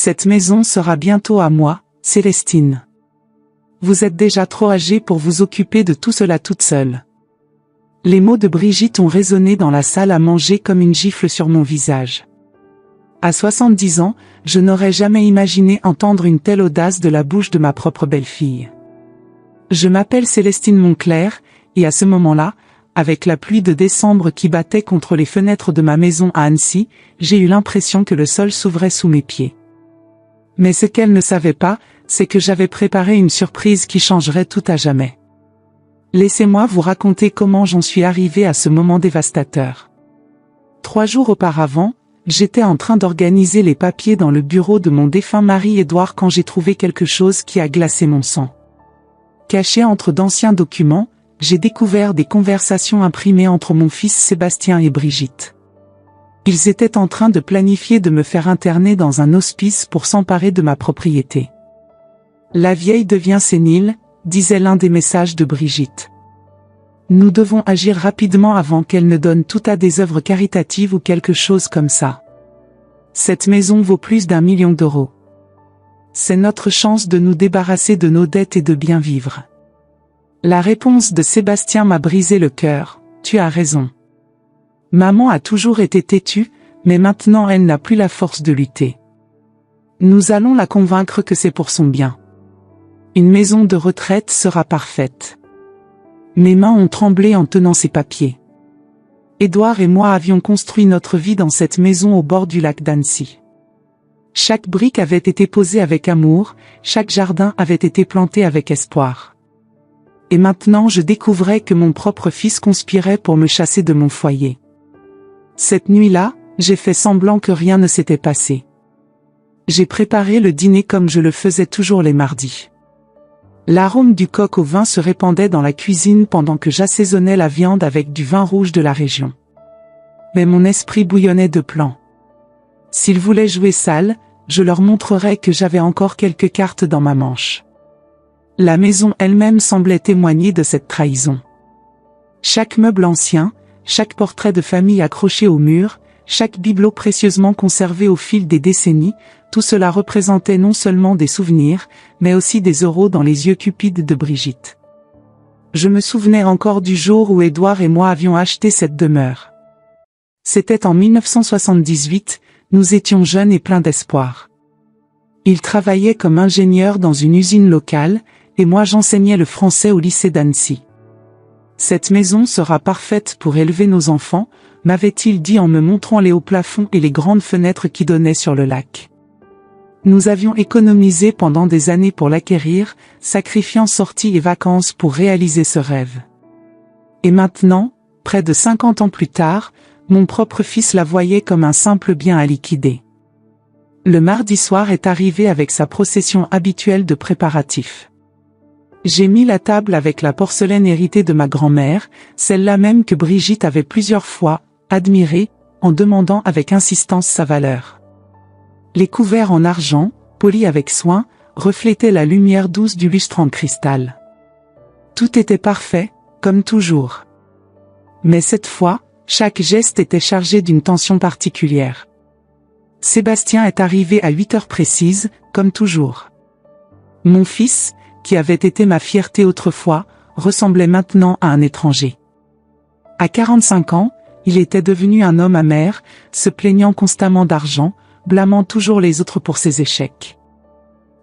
Cette maison sera bientôt à moi, Célestine. Vous êtes déjà trop âgée pour vous occuper de tout cela toute seule. Les mots de Brigitte ont résonné dans la salle à manger comme une gifle sur mon visage. À 70 ans, je n'aurais jamais imaginé entendre une telle audace de la bouche de ma propre belle-fille. Je m'appelle Célestine Monclerc, et à ce moment-là, avec la pluie de décembre qui battait contre les fenêtres de ma maison à Annecy, j'ai eu l'impression que le sol s'ouvrait sous mes pieds. Mais ce qu'elle ne savait pas, c'est que j'avais préparé une surprise qui changerait tout à jamais. Laissez-moi vous raconter comment j'en suis arrivée à ce moment dévastateur. 3 jours auparavant, j'étais en train d'organiser les papiers dans le bureau de mon défunt mari Édouard quand j'ai trouvé quelque chose qui a glacé mon sang. Caché entre d'anciens documents, j'ai découvert des conversations imprimées entre mon fils Sébastien et Brigitte. Ils étaient en train de planifier de me faire interner dans un hospice pour s'emparer de ma propriété. La vieille devient sénile, disait l'un des messages de Brigitte. Nous devons agir rapidement avant qu'elle ne donne tout à des œuvres caritatives ou quelque chose comme ça. Cette maison vaut plus d'1 million d'euros. C'est notre chance de nous débarrasser de nos dettes et de bien vivre. La réponse de Sébastien m'a brisé le cœur. Tu as raison. Maman a toujours été têtue, mais maintenant elle n'a plus la force de lutter. Nous allons la convaincre que c'est pour son bien. Une maison de retraite sera parfaite. Mes mains ont tremblé en tenant ces papiers. Édouard et moi avions construit notre vie dans cette maison au bord du lac d'Annecy. Chaque brique avait été posée avec amour, chaque jardin avait été planté avec espoir. Et maintenant je découvrais que mon propre fils conspirait pour me chasser de mon foyer. Cette nuit-là, j'ai fait semblant que rien ne s'était passé. J'ai préparé le dîner comme je le faisais toujours les mardis. L'arôme du coq au vin se répandait dans la cuisine pendant que j'assaisonnais la viande avec du vin rouge de la région. Mais mon esprit bouillonnait de plans. S'ils voulaient jouer sale, je leur montrerais que j'avais encore quelques cartes dans ma manche. La maison elle-même semblait témoigner de cette trahison. Chaque meuble ancien, chaque portrait de famille accroché au mur, chaque bibelot précieusement conservé au fil des décennies, tout cela représentait non seulement des souvenirs, mais aussi des euros dans les yeux cupides de Brigitte. Je me souvenais encore du jour où Édouard et moi avions acheté cette demeure. C'était en 1978, nous étions jeunes et pleins d'espoir. Il travaillait comme ingénieur dans une usine locale, et moi j'enseignais le français au lycée d'Annecy. Cette maison sera parfaite pour élever nos enfants, m'avait-il dit en me montrant les hauts plafonds et les grandes fenêtres qui donnaient sur le lac. Nous avions économisé pendant des années pour l'acquérir, sacrifiant sorties et vacances pour réaliser ce rêve. Et maintenant, près de 50 ans plus tard, mon propre fils la voyait comme un simple bien à liquider. Le mardi soir est arrivé avec sa procession habituelle de préparatifs. J'ai mis la table avec la porcelaine héritée de ma grand-mère, celle-là même que Brigitte avait plusieurs fois admirée, en demandant avec insistance sa valeur. Les couverts en argent, polis avec soin, reflétaient la lumière douce du lustre en cristal. Tout était parfait, comme toujours. Mais cette fois, chaque geste était chargé d'une tension particulière. Sébastien est arrivé à 8 heures précises, comme toujours. Mon fils, qui avait été ma fierté autrefois, ressemblait maintenant à un étranger. À 45 ans, il était devenu un homme amer, se plaignant constamment d'argent, blâmant toujours les autres pour ses échecs.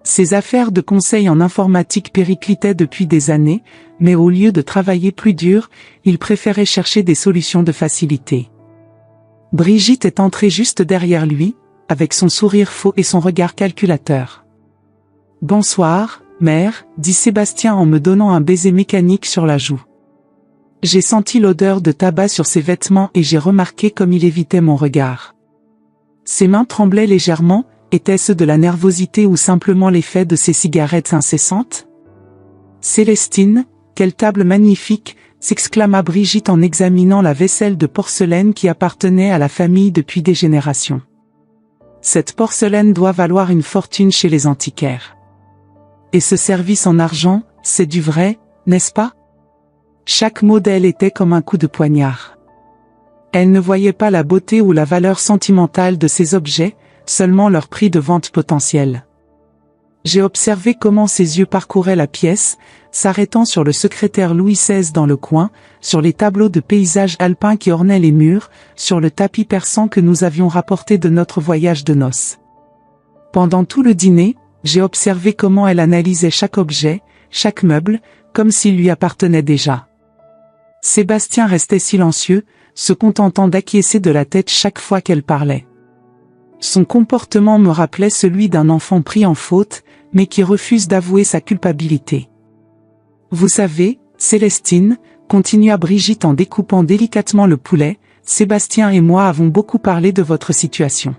Ses affaires de conseil en informatique périclitaient depuis des années, mais au lieu de travailler plus dur, il préférait chercher des solutions de facilité. Brigitte est entrée juste derrière lui, avec son sourire faux et son regard calculateur. « Bonsoir, mère, » dit Sébastien en me donnant un baiser mécanique sur la joue. J'ai senti l'odeur de tabac sur ses vêtements et j'ai remarqué comme il évitait mon regard. Ses mains tremblaient légèrement, était-ce de la nervosité ou simplement l'effet de ses cigarettes incessantes ? « Célestine, quelle table magnifique !» s'exclama Brigitte en examinant la vaisselle de porcelaine qui appartenait à la famille depuis des générations. Cette porcelaine doit valoir une fortune chez les antiquaires. Et ce service en argent, c'est du vrai, n'est-ce pas ? Chaque modèle était comme un coup de poignard. Elle ne voyait pas la beauté ou la valeur sentimentale de ces objets, seulement leur prix de vente potentiel. J'ai observé comment ses yeux parcouraient la pièce, s'arrêtant sur le secrétaire Louis XVI dans le coin, sur les tableaux de paysages alpins qui ornaient les murs, sur le tapis persan que nous avions rapporté de notre voyage de noces. Pendant tout le dîner, j'ai observé comment elle analysait chaque objet, chaque meuble, comme s'il lui appartenait déjà. Sébastien restait silencieux, se contentant d'acquiescer de la tête chaque fois qu'elle parlait. Son comportement me rappelait celui d'un enfant pris en faute, mais qui refuse d'avouer sa culpabilité. Vous savez, Célestine, continua Brigitte en découpant délicatement le poulet, Sébastien et moi avons beaucoup parlé de votre situation.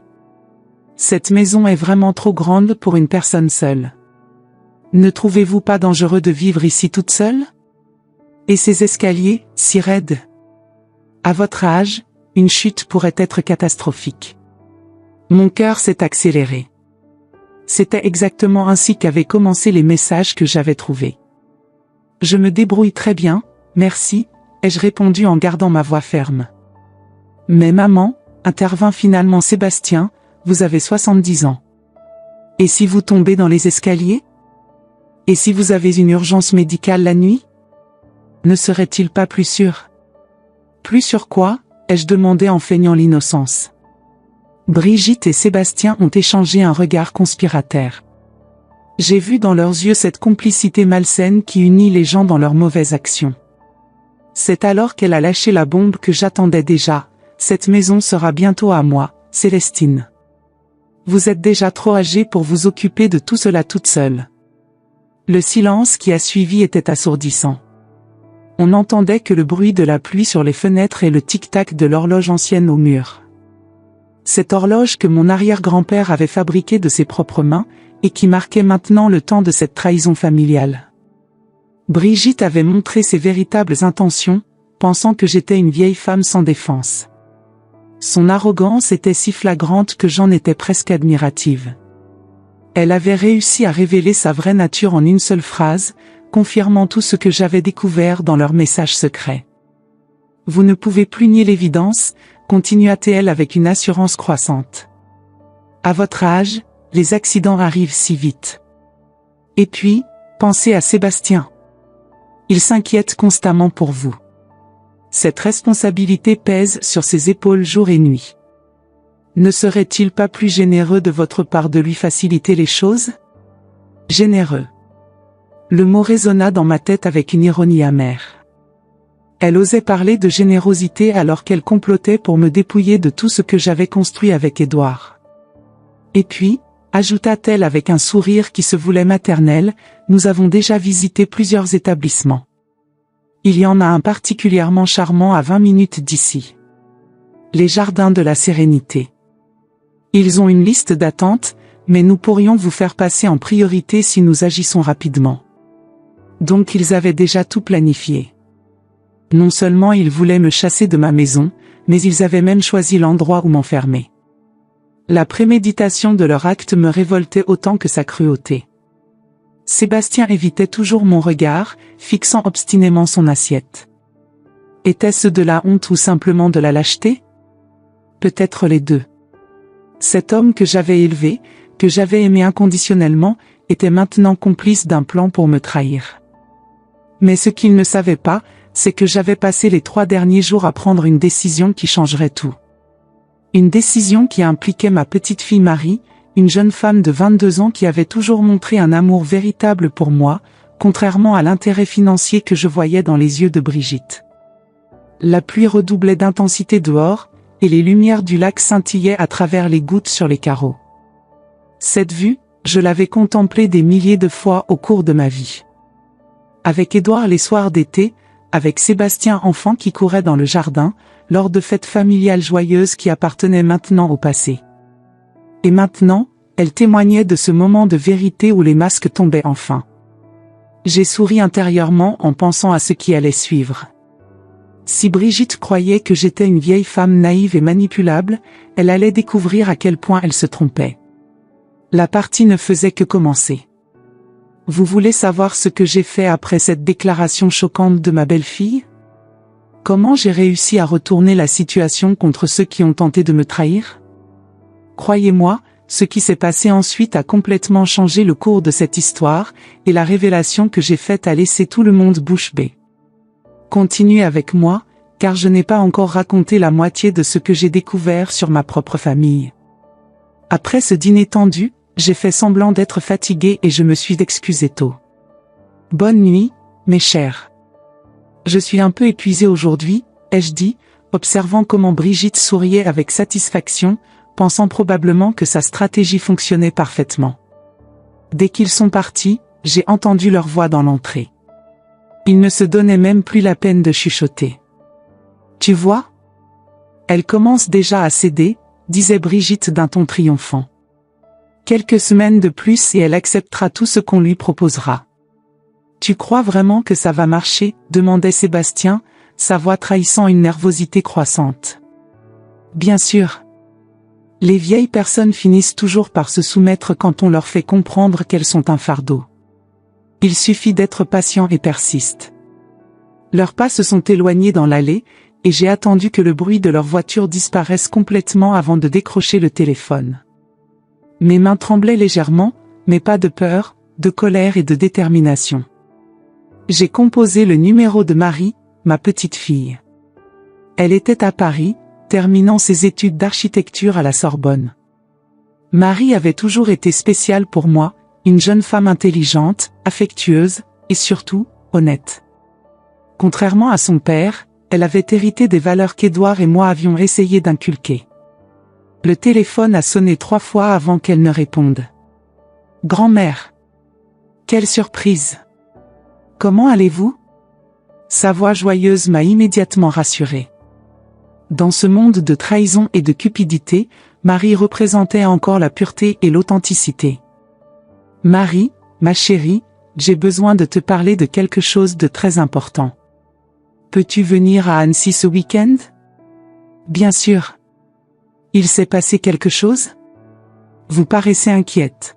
Cette maison est vraiment trop grande pour une personne seule. Ne trouvez-vous pas dangereux de vivre ici toute seule? Et ces escaliers, si raides? À votre âge, une chute pourrait être catastrophique. Mon cœur s'est accéléré. C'était exactement ainsi qu'avaient commencé les messages que j'avais trouvés. Je me débrouille très bien, merci, ai-je répondu en gardant ma voix ferme. Mais maman, intervint finalement Sébastien, vous avez 70 ans. Et si vous tombez dans les escaliers? Et si vous avez une urgence médicale la nuit? Ne serait-il pas plus sûr? Plus sûr quoi? Ai-je demandé en feignant l'innocence. Brigitte et Sébastien ont échangé un regard conspirataire. J'ai vu dans leurs yeux cette complicité malsaine qui unit les gens dans leurs mauvaises actions. C'est alors qu'elle a lâché la bombe que j'attendais déjà. Cette maison sera bientôt à moi, Célestine. Vous êtes déjà trop âgée pour vous occuper de tout cela toute seule. Le silence qui a suivi était assourdissant. On n'entendait que le bruit de la pluie sur les fenêtres et le tic-tac de l'horloge ancienne au mur. Cette horloge que mon arrière-grand-père avait fabriquée de ses propres mains, et qui marquait maintenant le temps de cette trahison familiale. Brigitte avait montré ses véritables intentions, pensant que j'étais une vieille femme sans défense. Son arrogance était si flagrante que j'en étais presque admirative. Elle avait réussi à révéler sa vraie nature en une seule phrase, confirmant tout ce que j'avais découvert dans leur message secret. Vous ne pouvez plus nier l'évidence, continua-t-elle avec une assurance croissante. À votre âge, les accidents arrivent si vite. Et puis, pensez à Sébastien. Il s'inquiète constamment pour vous. Cette responsabilité pèse sur ses épaules jour et nuit. Ne serait-il pas plus généreux de votre part de lui faciliter les choses? Généreux. Le mot résonna dans ma tête avec une ironie amère. Elle osait parler de générosité alors qu'elle complotait pour me dépouiller de tout ce que j'avais construit avec Édouard. Et puis, ajouta-t-elle avec un sourire qui se voulait maternel, nous avons déjà visité plusieurs établissements. Il y en a un particulièrement charmant à 20 minutes d'ici. Les Jardins de la Sérénité. Ils ont une liste d'attente, mais nous pourrions vous faire passer en priorité si nous agissons rapidement. Donc ils avaient déjà tout planifié. Non seulement ils voulaient me chasser de ma maison, mais ils avaient même choisi l'endroit où m'enfermer. La préméditation de leur acte me révoltait autant que sa cruauté. Sébastien évitait toujours mon regard, fixant obstinément son assiette. Était-ce de la honte ou simplement de la lâcheté? Peut-être les deux. Cet homme que j'avais élevé, que j'avais aimé inconditionnellement, était maintenant complice d'un plan pour me trahir. Mais ce qu'il ne savait pas, c'est que j'avais passé les 3 derniers jours à prendre une décision qui changerait tout. Une décision qui impliquait ma petite fille Marie, une jeune femme de 22 ans qui avait toujours montré un amour véritable pour moi, contrairement à l'intérêt financier que je voyais dans les yeux de Brigitte. La pluie redoublait d'intensité dehors, et les lumières du lac scintillaient à travers les gouttes sur les carreaux. Cette vue, je l'avais contemplée des milliers de fois au cours de ma vie. Avec Édouard les soirs d'été, avec Sébastien enfant qui courait dans le jardin, lors de fêtes familiales joyeuses qui appartenaient maintenant au passé. Et maintenant, elle témoignait de ce moment de vérité où les masques tombaient enfin. J'ai souri intérieurement en pensant à ce qui allait suivre. Si Brigitte croyait que j'étais une vieille femme naïve et manipulable, elle allait découvrir à quel point elle se trompait. La partie ne faisait que commencer. Vous voulez savoir ce que j'ai fait après cette déclaration choquante de ma belle-fille? Comment j'ai réussi à retourner la situation contre ceux qui ont tenté de me trahir? Croyez-moi, ce qui s'est passé ensuite a complètement changé le cours de cette histoire, et la révélation que j'ai faite a laissé tout le monde bouche bée. Continuez avec moi, car je n'ai pas encore raconté la moitié de ce que j'ai découvert sur ma propre famille. Après ce dîner tendu, j'ai fait semblant d'être fatigué et je me suis excusé tôt. Bonne nuit, mes chers. Je suis un peu épuisé aujourd'hui, ai-je dit, observant comment Brigitte souriait avec satisfaction, pensant probablement que sa stratégie fonctionnait parfaitement. Dès qu'ils sont partis, j'ai entendu leur voix dans l'entrée. Ils ne se donnaient même plus la peine de chuchoter. Tu vois ? Elle commence déjà à céder, disait Brigitte d'un ton triomphant. Quelques semaines de plus et elle acceptera tout ce qu'on lui proposera. Tu crois vraiment que ça va marcher ? Demandait Sébastien, sa voix trahissant une nervosité croissante. Bien sûr. Les vieilles personnes finissent toujours par se soumettre quand on leur fait comprendre qu'elles sont un fardeau. Il suffit d'être patient et persiste. Leurs pas se sont éloignés dans l'allée, et j'ai attendu que le bruit de leur voiture disparaisse complètement avant de décrocher le téléphone. Mes mains tremblaient légèrement, mais pas de peur, de colère et de détermination. J'ai composé le numéro de Marie, ma petite fille. Elle était à Paris, terminant ses études d'architecture à la Sorbonne. Marie avait toujours été spéciale pour moi, une jeune femme intelligente, affectueuse, et surtout, honnête. Contrairement à son père, elle avait hérité des valeurs qu'Édouard et moi avions essayé d'inculquer. Le téléphone a sonné 3 fois avant qu'elle ne réponde. Grand-mère. Quelle surprise. Comment allez-vous ? Sa voix joyeuse m'a immédiatement rassuré. Dans ce monde de trahison et de cupidité, Marie représentait encore la pureté et l'authenticité. Marie, ma chérie, j'ai besoin de te parler de quelque chose de très important. Peux-tu venir à Annecy ce week-end ? Bien sûr. Il s'est passé quelque chose ? Vous paraissez inquiète.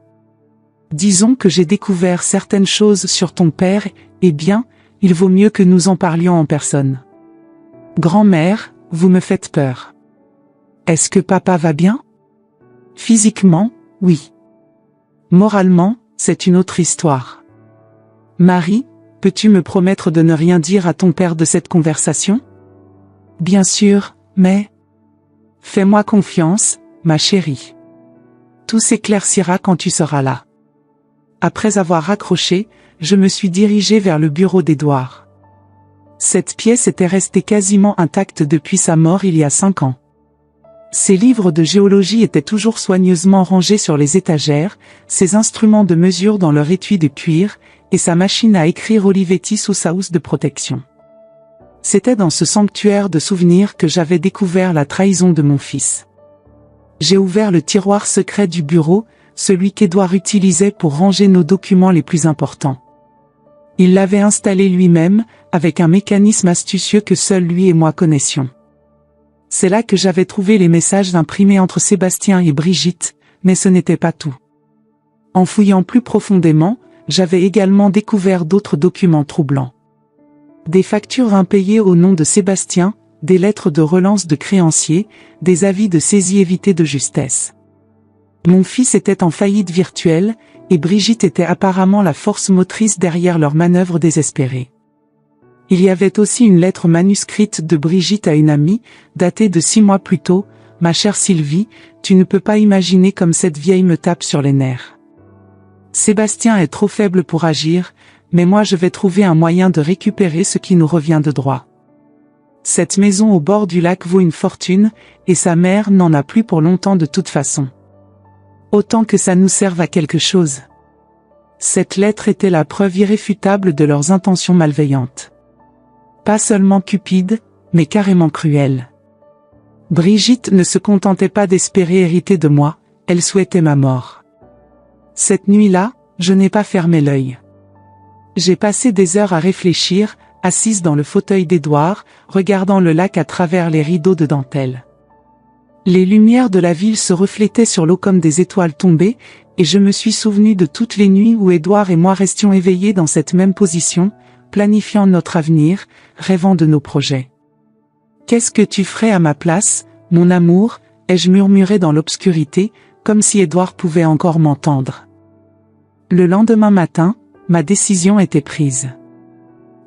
Disons que j'ai découvert certaines choses sur ton père, et bien, il vaut mieux que nous en parlions en personne. Grand-mère, vous me faites peur. Est-ce que papa va bien ? Physiquement, oui. Moralement, c'est une autre histoire. Marie, peux-tu me promettre de ne rien dire à ton père de cette conversation ? Bien sûr, mais... Fais-moi confiance, ma chérie. Tout s'éclaircira quand tu seras là. Après avoir raccroché, je me suis dirigé vers le bureau d'Édouard. Cette pièce était restée quasiment intacte depuis sa mort il y a 5 ans. Ses livres de géologie étaient toujours soigneusement rangés sur les étagères, ses instruments de mesure dans leur étui de cuir, et sa machine à écrire Olivetti sous sa housse de protection. C'était dans ce sanctuaire de souvenirs que j'avais découvert la trahison de mon fils. J'ai ouvert le tiroir secret du bureau, celui qu'Édouard utilisait pour ranger nos documents les plus importants. Il l'avait installé lui-même, avec un mécanisme astucieux que seuls lui et moi connaissions. C'est là que j'avais trouvé les messages imprimés entre Sébastien et Brigitte, mais ce n'était pas tout. En fouillant plus profondément, j'avais également découvert d'autres documents troublants. Des factures impayées au nom de Sébastien, des lettres de relance de créanciers, des avis de saisie évités de justesse. Mon fils était en faillite virtuelle, et Brigitte était apparemment la force motrice derrière leurs manœuvres désespérées. Il y avait aussi une lettre manuscrite de Brigitte à une amie, datée de 6 mois plus tôt. « Ma chère Sylvie, tu ne peux pas imaginer comme cette vieille me tape sur les nerfs. Sébastien est trop faible pour agir, mais moi je vais trouver un moyen de récupérer ce qui nous revient de droit. Cette maison au bord du lac vaut une fortune, et sa mère n'en a plus pour longtemps de toute façon. Autant que ça nous serve à quelque chose. » Cette lettre était la preuve irréfutable de leurs intentions malveillantes. Pas seulement cupides, mais carrément cruelles. Brigitte ne se contentait pas d'espérer hériter de moi, elle souhaitait ma mort. Cette nuit-là, je n'ai pas fermé l'œil. J'ai passé des heures à réfléchir, assise dans le fauteuil d'Édouard, regardant le lac à travers les rideaux de dentelle. Les lumières de la ville se reflétaient sur l'eau comme des étoiles tombées, et je me suis souvenu de toutes les nuits où Édouard et moi restions éveillés dans cette même position, planifiant notre avenir, rêvant de nos projets. « Qu'est-ce que tu ferais à ma place, mon amour ?» ai-je murmuré dans l'obscurité, comme si Édouard pouvait encore m'entendre. Le lendemain matin, ma décision était prise.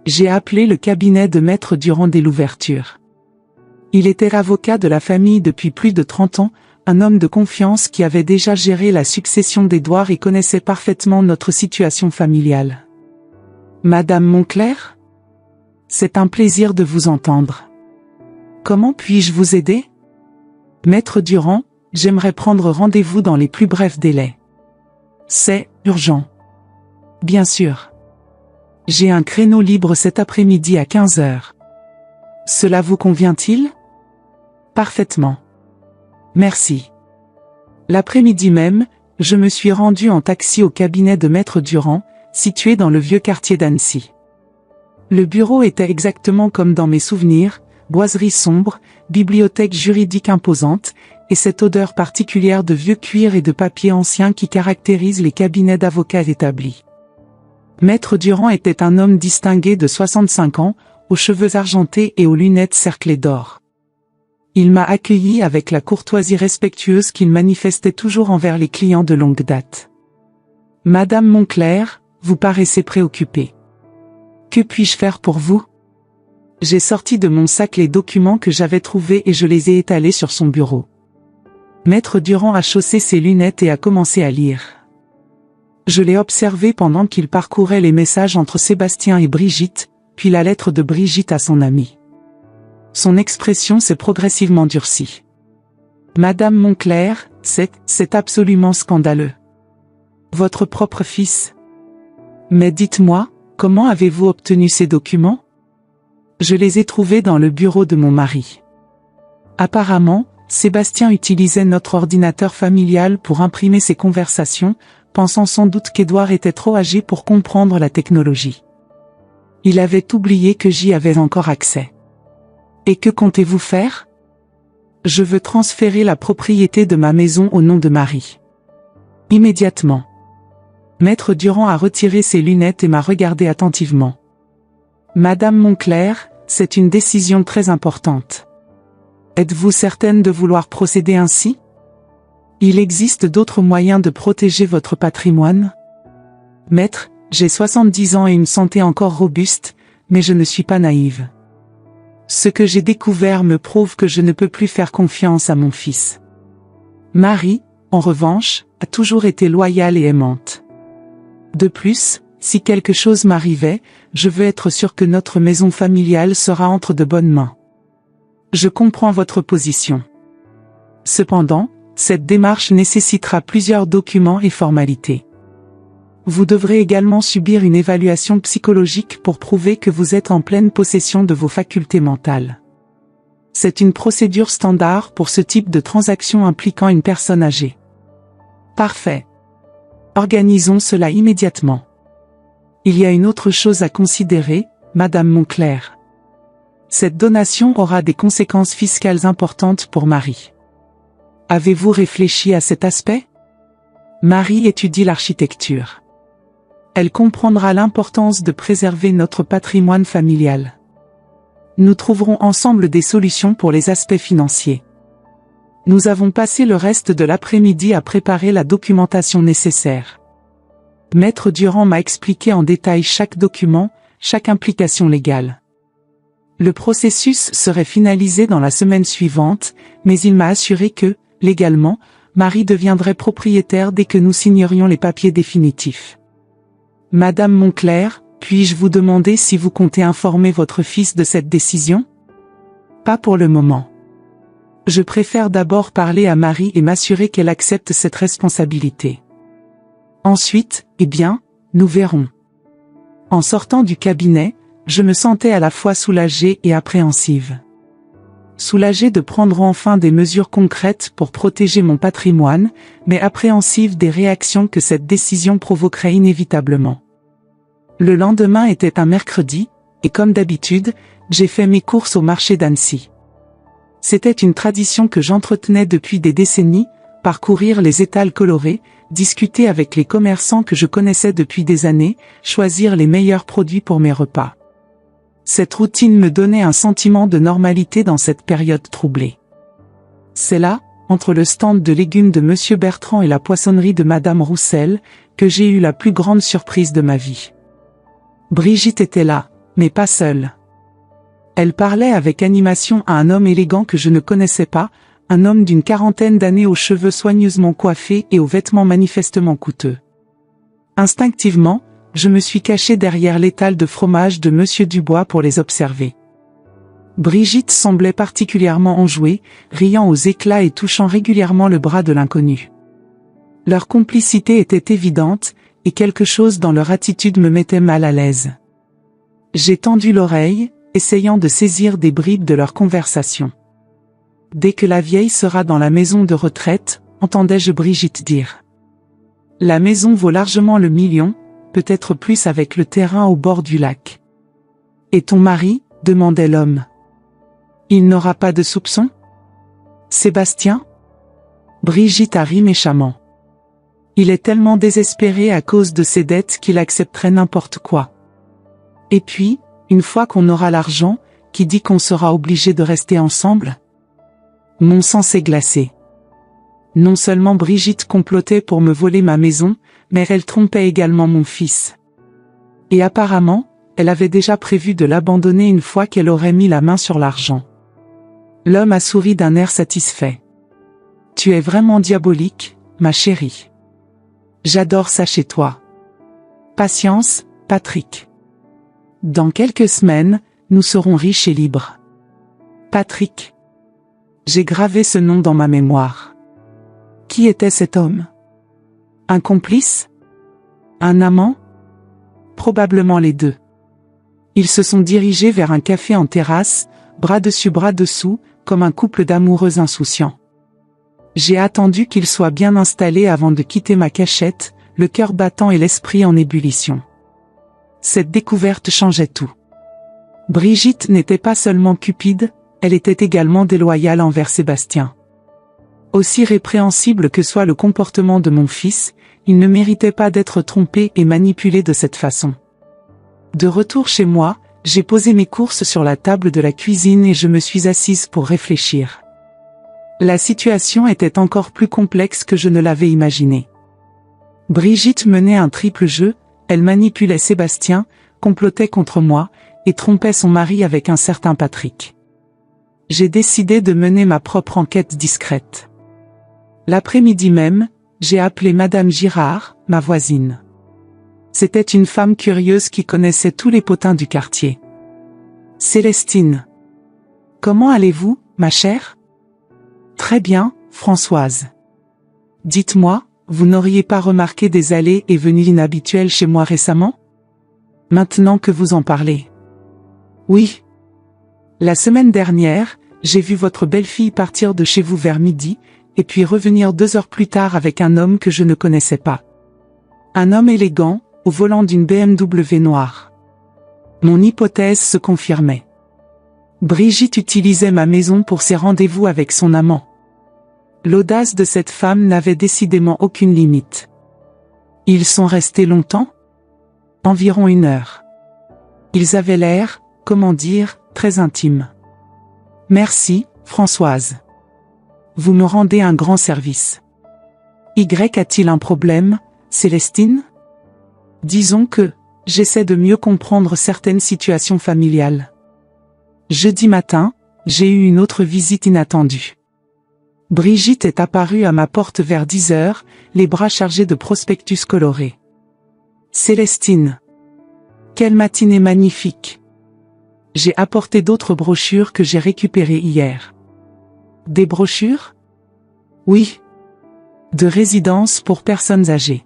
J'ai appelé le cabinet de Maître Durand dès l'ouverture. Il était avocat de la famille depuis plus de 30 ans, un homme de confiance qui avait déjà géré la succession d'Édouard et connaissait parfaitement notre situation familiale. Madame Monclerc ? C'est un plaisir de vous entendre. Comment puis-je vous aider ? Maître Durand, j'aimerais prendre rendez-vous dans les plus brefs délais. C'est urgent. Bien sûr. J'ai un créneau libre cet après-midi à 15 heures. Cela vous convient-il ? Parfaitement. Merci. L'après-midi même, je me suis rendu en taxi au cabinet de Maître Durand, situé dans le vieux quartier d'Annecy. Le bureau était exactement comme dans mes souvenirs, boiserie sombre, bibliothèque juridique imposante, et cette odeur particulière de vieux cuir et de papier ancien qui caractérise les cabinets d'avocats établis. Maître Durand était un homme distingué de 65 ans, aux cheveux argentés et aux lunettes cerclées d'or. Il m'a accueilli avec la courtoisie respectueuse qu'il manifestait toujours envers les clients de longue date. « Madame Monclerc, vous paraissez préoccupée. Que puis-je faire pour vous ?» J'ai sorti de mon sac les documents que j'avais trouvés et je les ai étalés sur son bureau. Maître Durand a chaussé ses lunettes et a commencé à lire. Je l'ai observé pendant qu'il parcourait les messages entre Sébastien et Brigitte, puis la lettre de Brigitte à son ami. Son expression s'est progressivement durcie. « Madame Monclerc, c'est absolument scandaleux. Votre propre fils. Mais dites-moi, comment avez-vous obtenu ces documents ? Je les ai trouvés dans le bureau de mon mari. Apparemment, Sébastien utilisait notre ordinateur familial pour imprimer ses conversations, pensant sans doute qu'Édouard était trop âgé pour comprendre la technologie. Il avait oublié que j'y avais encore accès. Et que comptez-vous faire ? Je veux transférer la propriété de ma maison au nom de Marie. Immédiatement. Maître Durand a retiré ses lunettes et m'a regardé attentivement. Madame Monclerc, c'est une décision très importante. Êtes-vous certaine de vouloir procéder ainsi ? Il existe d'autres moyens de protéger votre patrimoine ? Maître, j'ai 70 ans et une santé encore robuste, mais je ne suis pas naïve. Ce que j'ai découvert me prouve que je ne peux plus faire confiance à mon fils. Marie, en revanche, a toujours été loyale et aimante. De plus, si quelque chose m'arrivait, je veux être sûr que notre maison familiale sera entre de bonnes mains. Je comprends votre position. Cependant, cette démarche nécessitera plusieurs documents et formalités. Vous devrez également subir une évaluation psychologique pour prouver que vous êtes en pleine possession de vos facultés mentales. C'est une procédure standard pour ce type de transaction impliquant une personne âgée. Parfait. Organisons cela immédiatement. Il y a une autre chose à considérer, Madame Monclerc. Cette donation aura des conséquences fiscales importantes pour Marie. Avez-vous réfléchi à cet aspect ? Marie étudie l'architecture. Elle comprendra l'importance de préserver notre patrimoine familial. Nous trouverons ensemble des solutions pour les aspects financiers. Nous avons passé le reste de l'après-midi à préparer la documentation nécessaire. Maître Durand m'a expliqué en détail chaque document, chaque implication légale. Le processus serait finalisé dans la semaine suivante, mais il m'a assuré que, légalement, Marie deviendrait propriétaire dès que nous signerions les papiers définitifs. Madame Monclerc, puis-je vous demander si vous comptez informer votre fils de cette décision ? Pas pour le moment. Je préfère d'abord parler à Marie et m'assurer qu'elle accepte cette responsabilité. Ensuite, eh bien, nous verrons. En sortant du cabinet, je me sentais à la fois soulagée et appréhensive. Soulagée de prendre enfin des mesures concrètes pour protéger mon patrimoine, mais appréhensive des réactions que cette décision provoquerait inévitablement. Le lendemain était un mercredi, et comme d'habitude, j'ai fait mes courses au marché d'Annecy. C'était une tradition que j'entretenais depuis des décennies, parcourir les étals colorés, discuter avec les commerçants que je connaissais depuis des années, choisir les meilleurs produits pour mes repas. Cette routine me donnait un sentiment de normalité dans cette période troublée. C'est là, entre le stand de légumes de Monsieur Bertrand et la poissonnerie de Madame Roussel, que j'ai eu la plus grande surprise de ma vie. Brigitte était là, mais pas seule. Elle parlait avec animation à un homme élégant que je ne connaissais pas, un homme d'une quarantaine d'années aux cheveux soigneusement coiffés et aux vêtements manifestement coûteux. Instinctivement, je me suis caché derrière l'étal de fromage de Monsieur Dubois pour les observer. Brigitte semblait particulièrement enjouée, riant aux éclats et touchant régulièrement le bras de l'inconnu. Leur complicité était évidente, et quelque chose dans leur attitude me mettait mal à l'aise. J'ai tendu l'oreille, essayant de saisir des bribes de leur conversation. Dès que la vieille sera dans la maison de retraite, entendais-je Brigitte dire. La maison vaut largement le million, peut-être plus avec le terrain au bord du lac. Et ton mari, demandait l'homme. Il n'aura pas de soupçons? Sébastien? Brigitte a ri méchamment. Il est tellement désespéré à cause de ses dettes qu'il accepterait n'importe quoi. Et puis, une fois qu'on aura l'argent, qui dit qu'on sera obligé de rester ensemble? Mon sang s'est glacé. Non seulement Brigitte complotait pour me voler ma maison, mais elle trompait également mon fils. Et apparemment, elle avait déjà prévu de l'abandonner une fois qu'elle aurait mis la main sur l'argent. L'homme a souri d'un air satisfait. Tu es vraiment diabolique, ma chérie. J'adore ça chez toi. Patience, Patrick. Dans quelques semaines, nous serons riches et libres. Patrick. J'ai gravé ce nom dans ma mémoire. Qui était cet homme? Un complice? Un amant? Probablement les deux. Ils se sont dirigés vers un café en terrasse, bras dessus bras dessous, comme un couple d'amoureux insouciants. J'ai attendu qu'ils soient bien installés avant de quitter ma cachette, le cœur battant et l'esprit en ébullition. Cette découverte changeait tout. Brigitte n'était pas seulement cupide, elle était également déloyale envers Sébastien. Aussi répréhensible que soit le comportement de mon fils, il ne méritait pas d'être trompé et manipulé de cette façon. De retour chez moi, j'ai posé mes courses sur la table de la cuisine et je me suis assise pour réfléchir. La situation était encore plus complexe que je ne l'avais imaginé. Brigitte menait un triple jeu, elle manipulait Sébastien, complotait contre moi, et trompait son mari avec un certain Patrick. J'ai décidé de mener ma propre enquête discrète. L'après-midi même, j'ai appelé Madame Girard, ma voisine. C'était une femme curieuse qui connaissait tous les potins du quartier. Célestine. Comment allez-vous, ma chère? Très bien, Françoise. Dites-moi, vous n'auriez pas remarqué des allées et venues inhabituelles chez moi récemment? Maintenant que vous en parlez. Oui. La semaine dernière, j'ai vu votre belle-fille partir de chez vous vers midi, et puis revenir 2 heures plus tard avec un homme que je ne connaissais pas. Un homme élégant, au volant d'une BMW noire. Mon hypothèse se confirmait. Brigitte utilisait ma maison pour ses rendez-vous avec son amant. L'audace de cette femme n'avait décidément aucune limite. Ils sont restés longtemps? Environ 1 heure. Ils avaient l'air, comment dire, très intimes. Merci, Françoise. Vous me rendez un grand service. Y a-t-il un problème, Célestine? Disons que, j'essaie de mieux comprendre certaines situations familiales. Jeudi matin, j'ai eu une autre visite inattendue. Brigitte est apparue à ma porte vers 10 heures, les bras chargés de prospectus colorés. Célestine. Quelle matinée magnifique. J'ai apporté d'autres brochures que j'ai récupérées hier. Des brochures? Oui. De résidence pour personnes âgées.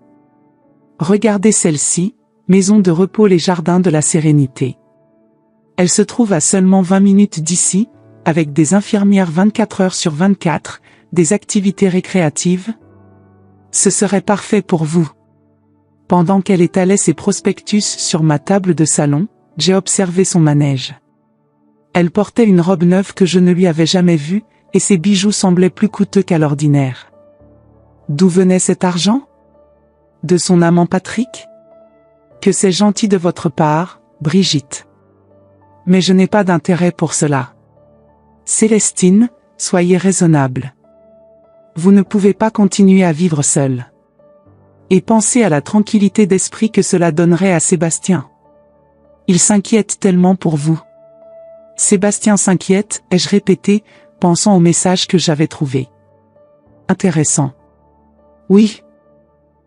Regardez celle-ci, Maison de repos les jardins de la sérénité. Elle se trouve à seulement 20 minutes d'ici, avec des infirmières 24 heures sur 24, des activités récréatives. Ce serait parfait pour vous. Pendant qu'elle étalait ses prospectus sur ma table de salon, j'ai observé son manège. Elle portait une robe neuve que je ne lui avais jamais vue, et ses bijoux semblaient plus coûteux qu'à l'ordinaire. D'où venait cet argent? De son amant Patrick? Que c'est gentil de votre part, Brigitte. Mais je n'ai pas d'intérêt pour cela. Célestine, soyez raisonnable. Vous ne pouvez pas continuer à vivre seul. Et pensez à la tranquillité d'esprit que cela donnerait à Sébastien. Il s'inquiète tellement pour vous. Sébastien s'inquiète, ai-je répété, pensant au message que j'avais trouvé. Intéressant. Oui.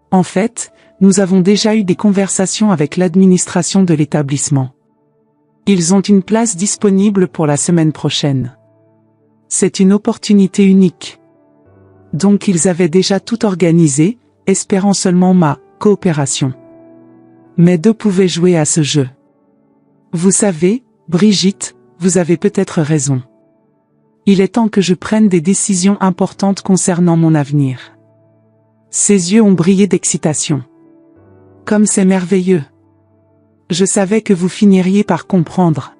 En fait, nous avons déjà eu des conversations avec l'administration de l'établissement. Ils ont une place disponible pour la semaine prochaine. C'est une opportunité unique. Donc ils avaient déjà tout organisé, espérant seulement ma coopération. Mais deux pouvaient jouer à ce jeu. Vous savez, Brigitte, vous avez peut-être raison. Il est temps que je prenne des décisions importantes concernant mon avenir. Ses yeux ont brillé d'excitation. Comme c'est merveilleux. Je savais que vous finiriez par comprendre.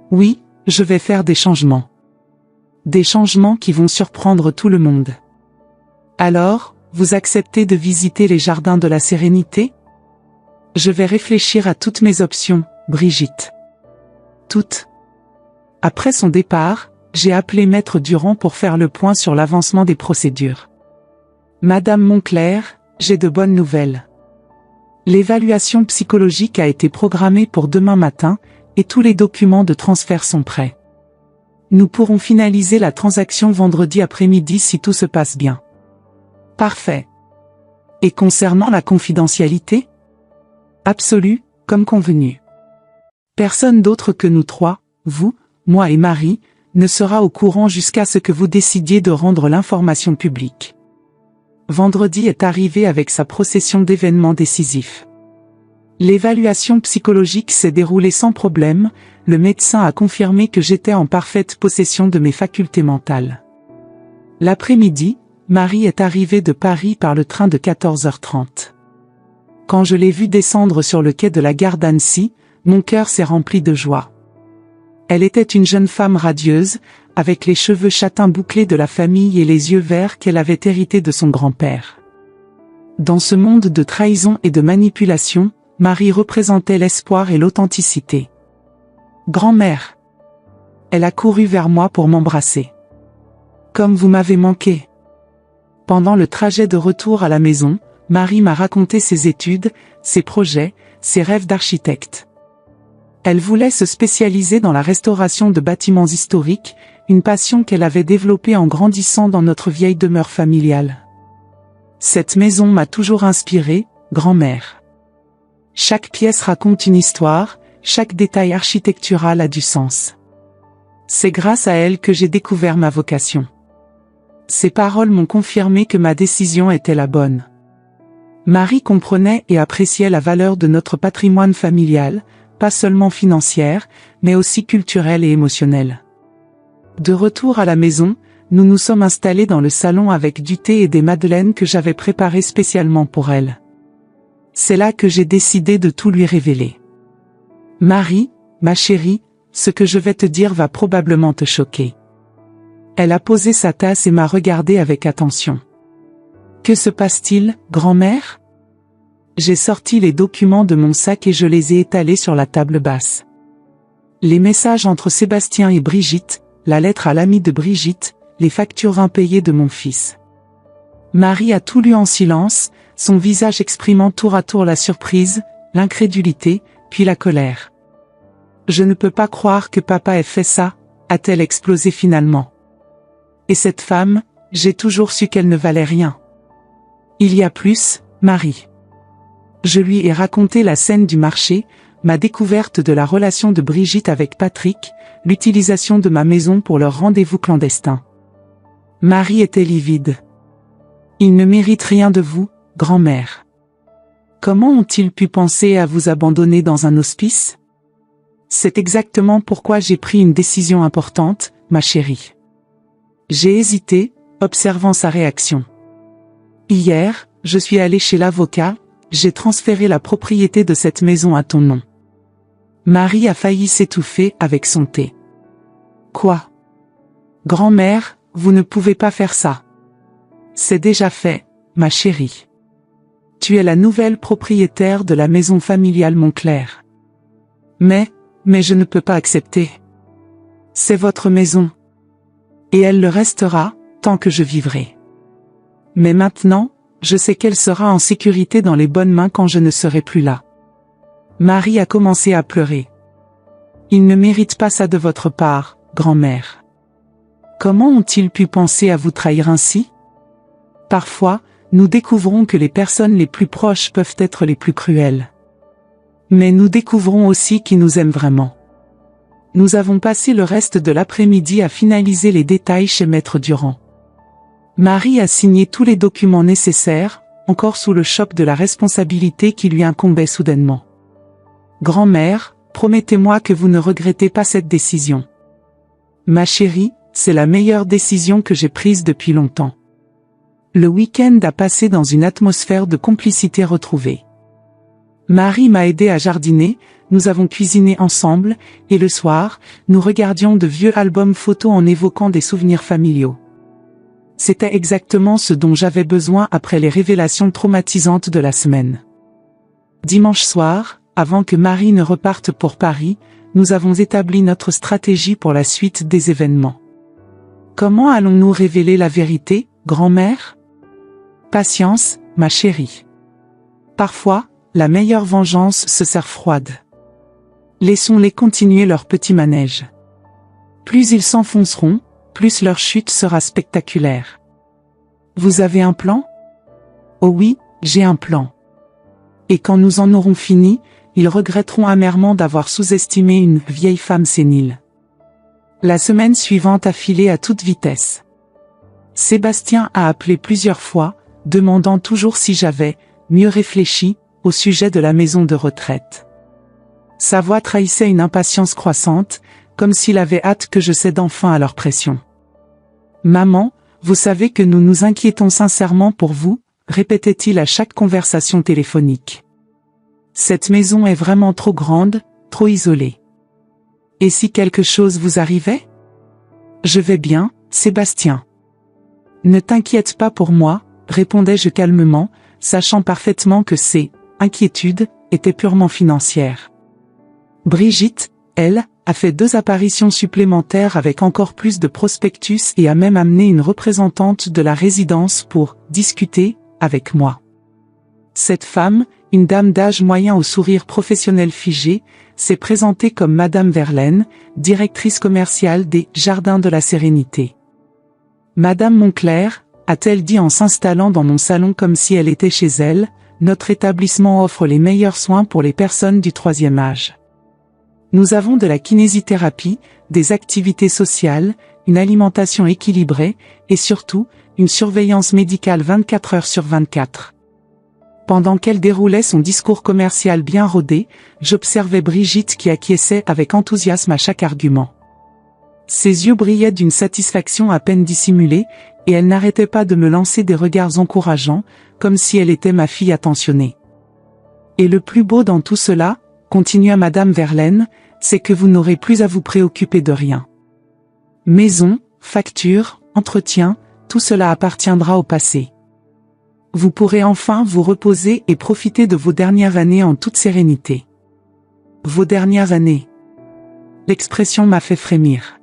Oui, je vais faire des changements. Des changements qui vont surprendre tout le monde. Alors, vous acceptez de visiter les jardins de la sérénité? Je vais réfléchir à toutes mes options, Brigitte. Toutes. Après son départ, j'ai appelé Maître Durand pour faire le point sur l'avancement des procédures. Madame Monclerc, j'ai de bonnes nouvelles. L'évaluation psychologique a été programmée pour demain matin, et tous les documents de transfert sont prêts. Nous pourrons finaliser la transaction vendredi après-midi si tout se passe bien. Parfait. Et concernant la confidentialité? Absolue, comme convenu. Personne d'autre que nous trois, vous, moi et Marie, ne sera au courant jusqu'à ce que vous décidiez de rendre l'information publique. Vendredi est arrivé avec sa procession d'événements décisifs. L'évaluation psychologique s'est déroulée sans problème, le médecin a confirmé que j'étais en parfaite possession de mes facultés mentales. L'après-midi, Marie est arrivée de Paris par le train de 14h30. Quand je l'ai vue descendre sur le quai de la gare d'Annecy, mon cœur s'est rempli de joie. Elle était une jeune femme radieuse, avec les cheveux châtains bouclés de la famille et les yeux verts qu'elle avait hérités de son grand-père. Dans ce monde de trahison et de manipulation, Marie représentait l'espoir et l'authenticité. « Grand-mère !» Elle a couru vers moi pour m'embrasser. « Comme vous m'avez manqué !» Pendant le trajet de retour à la maison, Marie m'a raconté ses études, ses projets, ses rêves d'architecte. Elle voulait se spécialiser dans la restauration de bâtiments historiques, une passion qu'elle avait développée en grandissant dans notre vieille demeure familiale. Cette maison m'a toujours inspirée, grand-mère. Chaque pièce raconte une histoire, chaque détail architectural a du sens. C'est grâce à elle que j'ai découvert ma vocation. Ces paroles m'ont confirmé que ma décision était la bonne. Marie comprenait et appréciait la valeur de notre patrimoine familial, pas seulement financière, mais aussi culturelle et émotionnelle. De retour à la maison, nous nous sommes installés dans le salon avec du thé et des madeleines que j'avais préparées spécialement pour elle. C'est là que j'ai décidé de tout lui révéler. Marie, ma chérie, ce que je vais te dire va probablement te choquer. Elle a posé sa tasse et m'a regardé avec attention. Que se passe-t-il, grand-mère? J'ai sorti les documents de mon sac et je les ai étalés sur la table basse. Les messages entre Sébastien et Brigitte, la lettre à l'ami de Brigitte, les factures impayées de mon fils. Marie a tout lu en silence, son visage exprimant tour à tour la surprise, l'incrédulité, puis la colère. « Je ne peux pas croire que papa ait fait ça », a-t-elle explosé finalement. Et cette femme, j'ai toujours su qu'elle ne valait rien. Il y a plus, Marie. Je lui ai raconté la scène du marché, ma découverte de la relation de Brigitte avec Patrick, l'utilisation de ma maison pour leur rendez-vous clandestin. Marie était livide. Ils ne méritent rien de vous, grand-mère. Comment ont-ils pu penser à vous abandonner dans un hospice? C'est exactement pourquoi j'ai pris une décision importante, ma chérie. J'ai hésité, observant sa réaction. Hier, je suis allé chez l'avocat, j'ai transféré la propriété de cette maison à ton nom. Marie a failli s'étouffer avec son thé. Quoi? Grand-mère, vous ne pouvez pas faire ça. C'est déjà fait, ma chérie. Tu es la nouvelle propriétaire de la maison familiale Monclerc. Mais je ne peux pas accepter. C'est votre maison. Et elle le restera, tant que je vivrai. Mais maintenant, je sais qu'elle sera en sécurité dans les bonnes mains quand je ne serai plus là. Marie a commencé à pleurer. Ils ne méritent pas ça de votre part, grand-mère. Comment ont-ils pu penser à vous trahir ainsi? Parfois, nous découvrons que les personnes les plus proches peuvent être les plus cruelles. Mais nous découvrons aussi qui nous aiment vraiment. Nous avons passé le reste de l'après-midi à finaliser les détails chez Maître Durand. Marie a signé tous les documents nécessaires, encore sous le choc de la responsabilité qui lui incombait soudainement. Grand-mère, promettez-moi que vous ne regrettez pas cette décision. Ma chérie, c'est la meilleure décision que j'ai prise depuis longtemps. Le week-end a passé dans une atmosphère de complicité retrouvée. Marie m'a aidé à jardiner, nous avons cuisiné ensemble, et le soir, nous regardions de vieux albums photos en évoquant des souvenirs familiaux. C'était exactement ce dont j'avais besoin après les révélations traumatisantes de la semaine. Dimanche soir, avant que Marie ne reparte pour Paris, nous avons établi notre stratégie pour la suite des événements. Comment allons-nous révéler la vérité, grand-mère? Patience, ma chérie. Parfois, la meilleure vengeance se sert froide. Laissons-les continuer leur petit manège. Plus ils s'enfonceront, plus leur chute sera spectaculaire. Vous avez un plan? Oh oui, j'ai un plan. Et quand nous en aurons fini, ils regretteront amèrement d'avoir sous-estimé une vieille femme sénile. La semaine suivante a filé à toute vitesse. Sébastien a appelé plusieurs fois, demandant toujours si j'avais mieux réfléchi au sujet de la maison de retraite. Sa voix trahissait une impatience croissante, comme s'il avait hâte que je cède enfin à leur pression. Maman, vous savez que nous nous inquiétons sincèrement pour vous, répétait-il à chaque conversation téléphonique. Cette maison est vraiment trop grande, trop isolée. Et si quelque chose vous arrivait? Je vais bien, Sébastien. Ne t'inquiète pas pour moi, répondais-je calmement, sachant parfaitement que ces inquiétudes étaient purement financières. Brigitte, elle, a fait 2 apparitions supplémentaires avec encore plus de prospectus et a même amené une représentante de la résidence pour discuter avec moi. Cette femme, une dame d'âge moyen au sourire professionnel figé, s'est présentée comme Madame Verlaine, directrice commerciale des Jardins de la Sérénité. Madame Monclerc, a-t-elle dit en s'installant dans mon salon comme si elle était chez elle, notre établissement offre les meilleurs soins pour les personnes du 3e âge. Nous avons de la kinésithérapie, des activités sociales, une alimentation équilibrée, et surtout, une surveillance médicale 24 heures sur 24. Pendant qu'elle déroulait son discours commercial bien rodé, j'observais Brigitte qui acquiesçait avec enthousiasme à chaque argument. Ses yeux brillaient d'une satisfaction à peine dissimulée, et elle n'arrêtait pas de me lancer des regards encourageants, comme si elle était ma fille attentionnée. Et le plus beau dans tout cela, continua Madame Verlaine, c'est que vous n'aurez plus à vous préoccuper de rien. Maison, factures, entretien, tout cela appartiendra au passé. Vous pourrez enfin vous reposer et profiter de vos dernières années en toute sérénité. Vos dernières années. L'expression m'a fait frémir.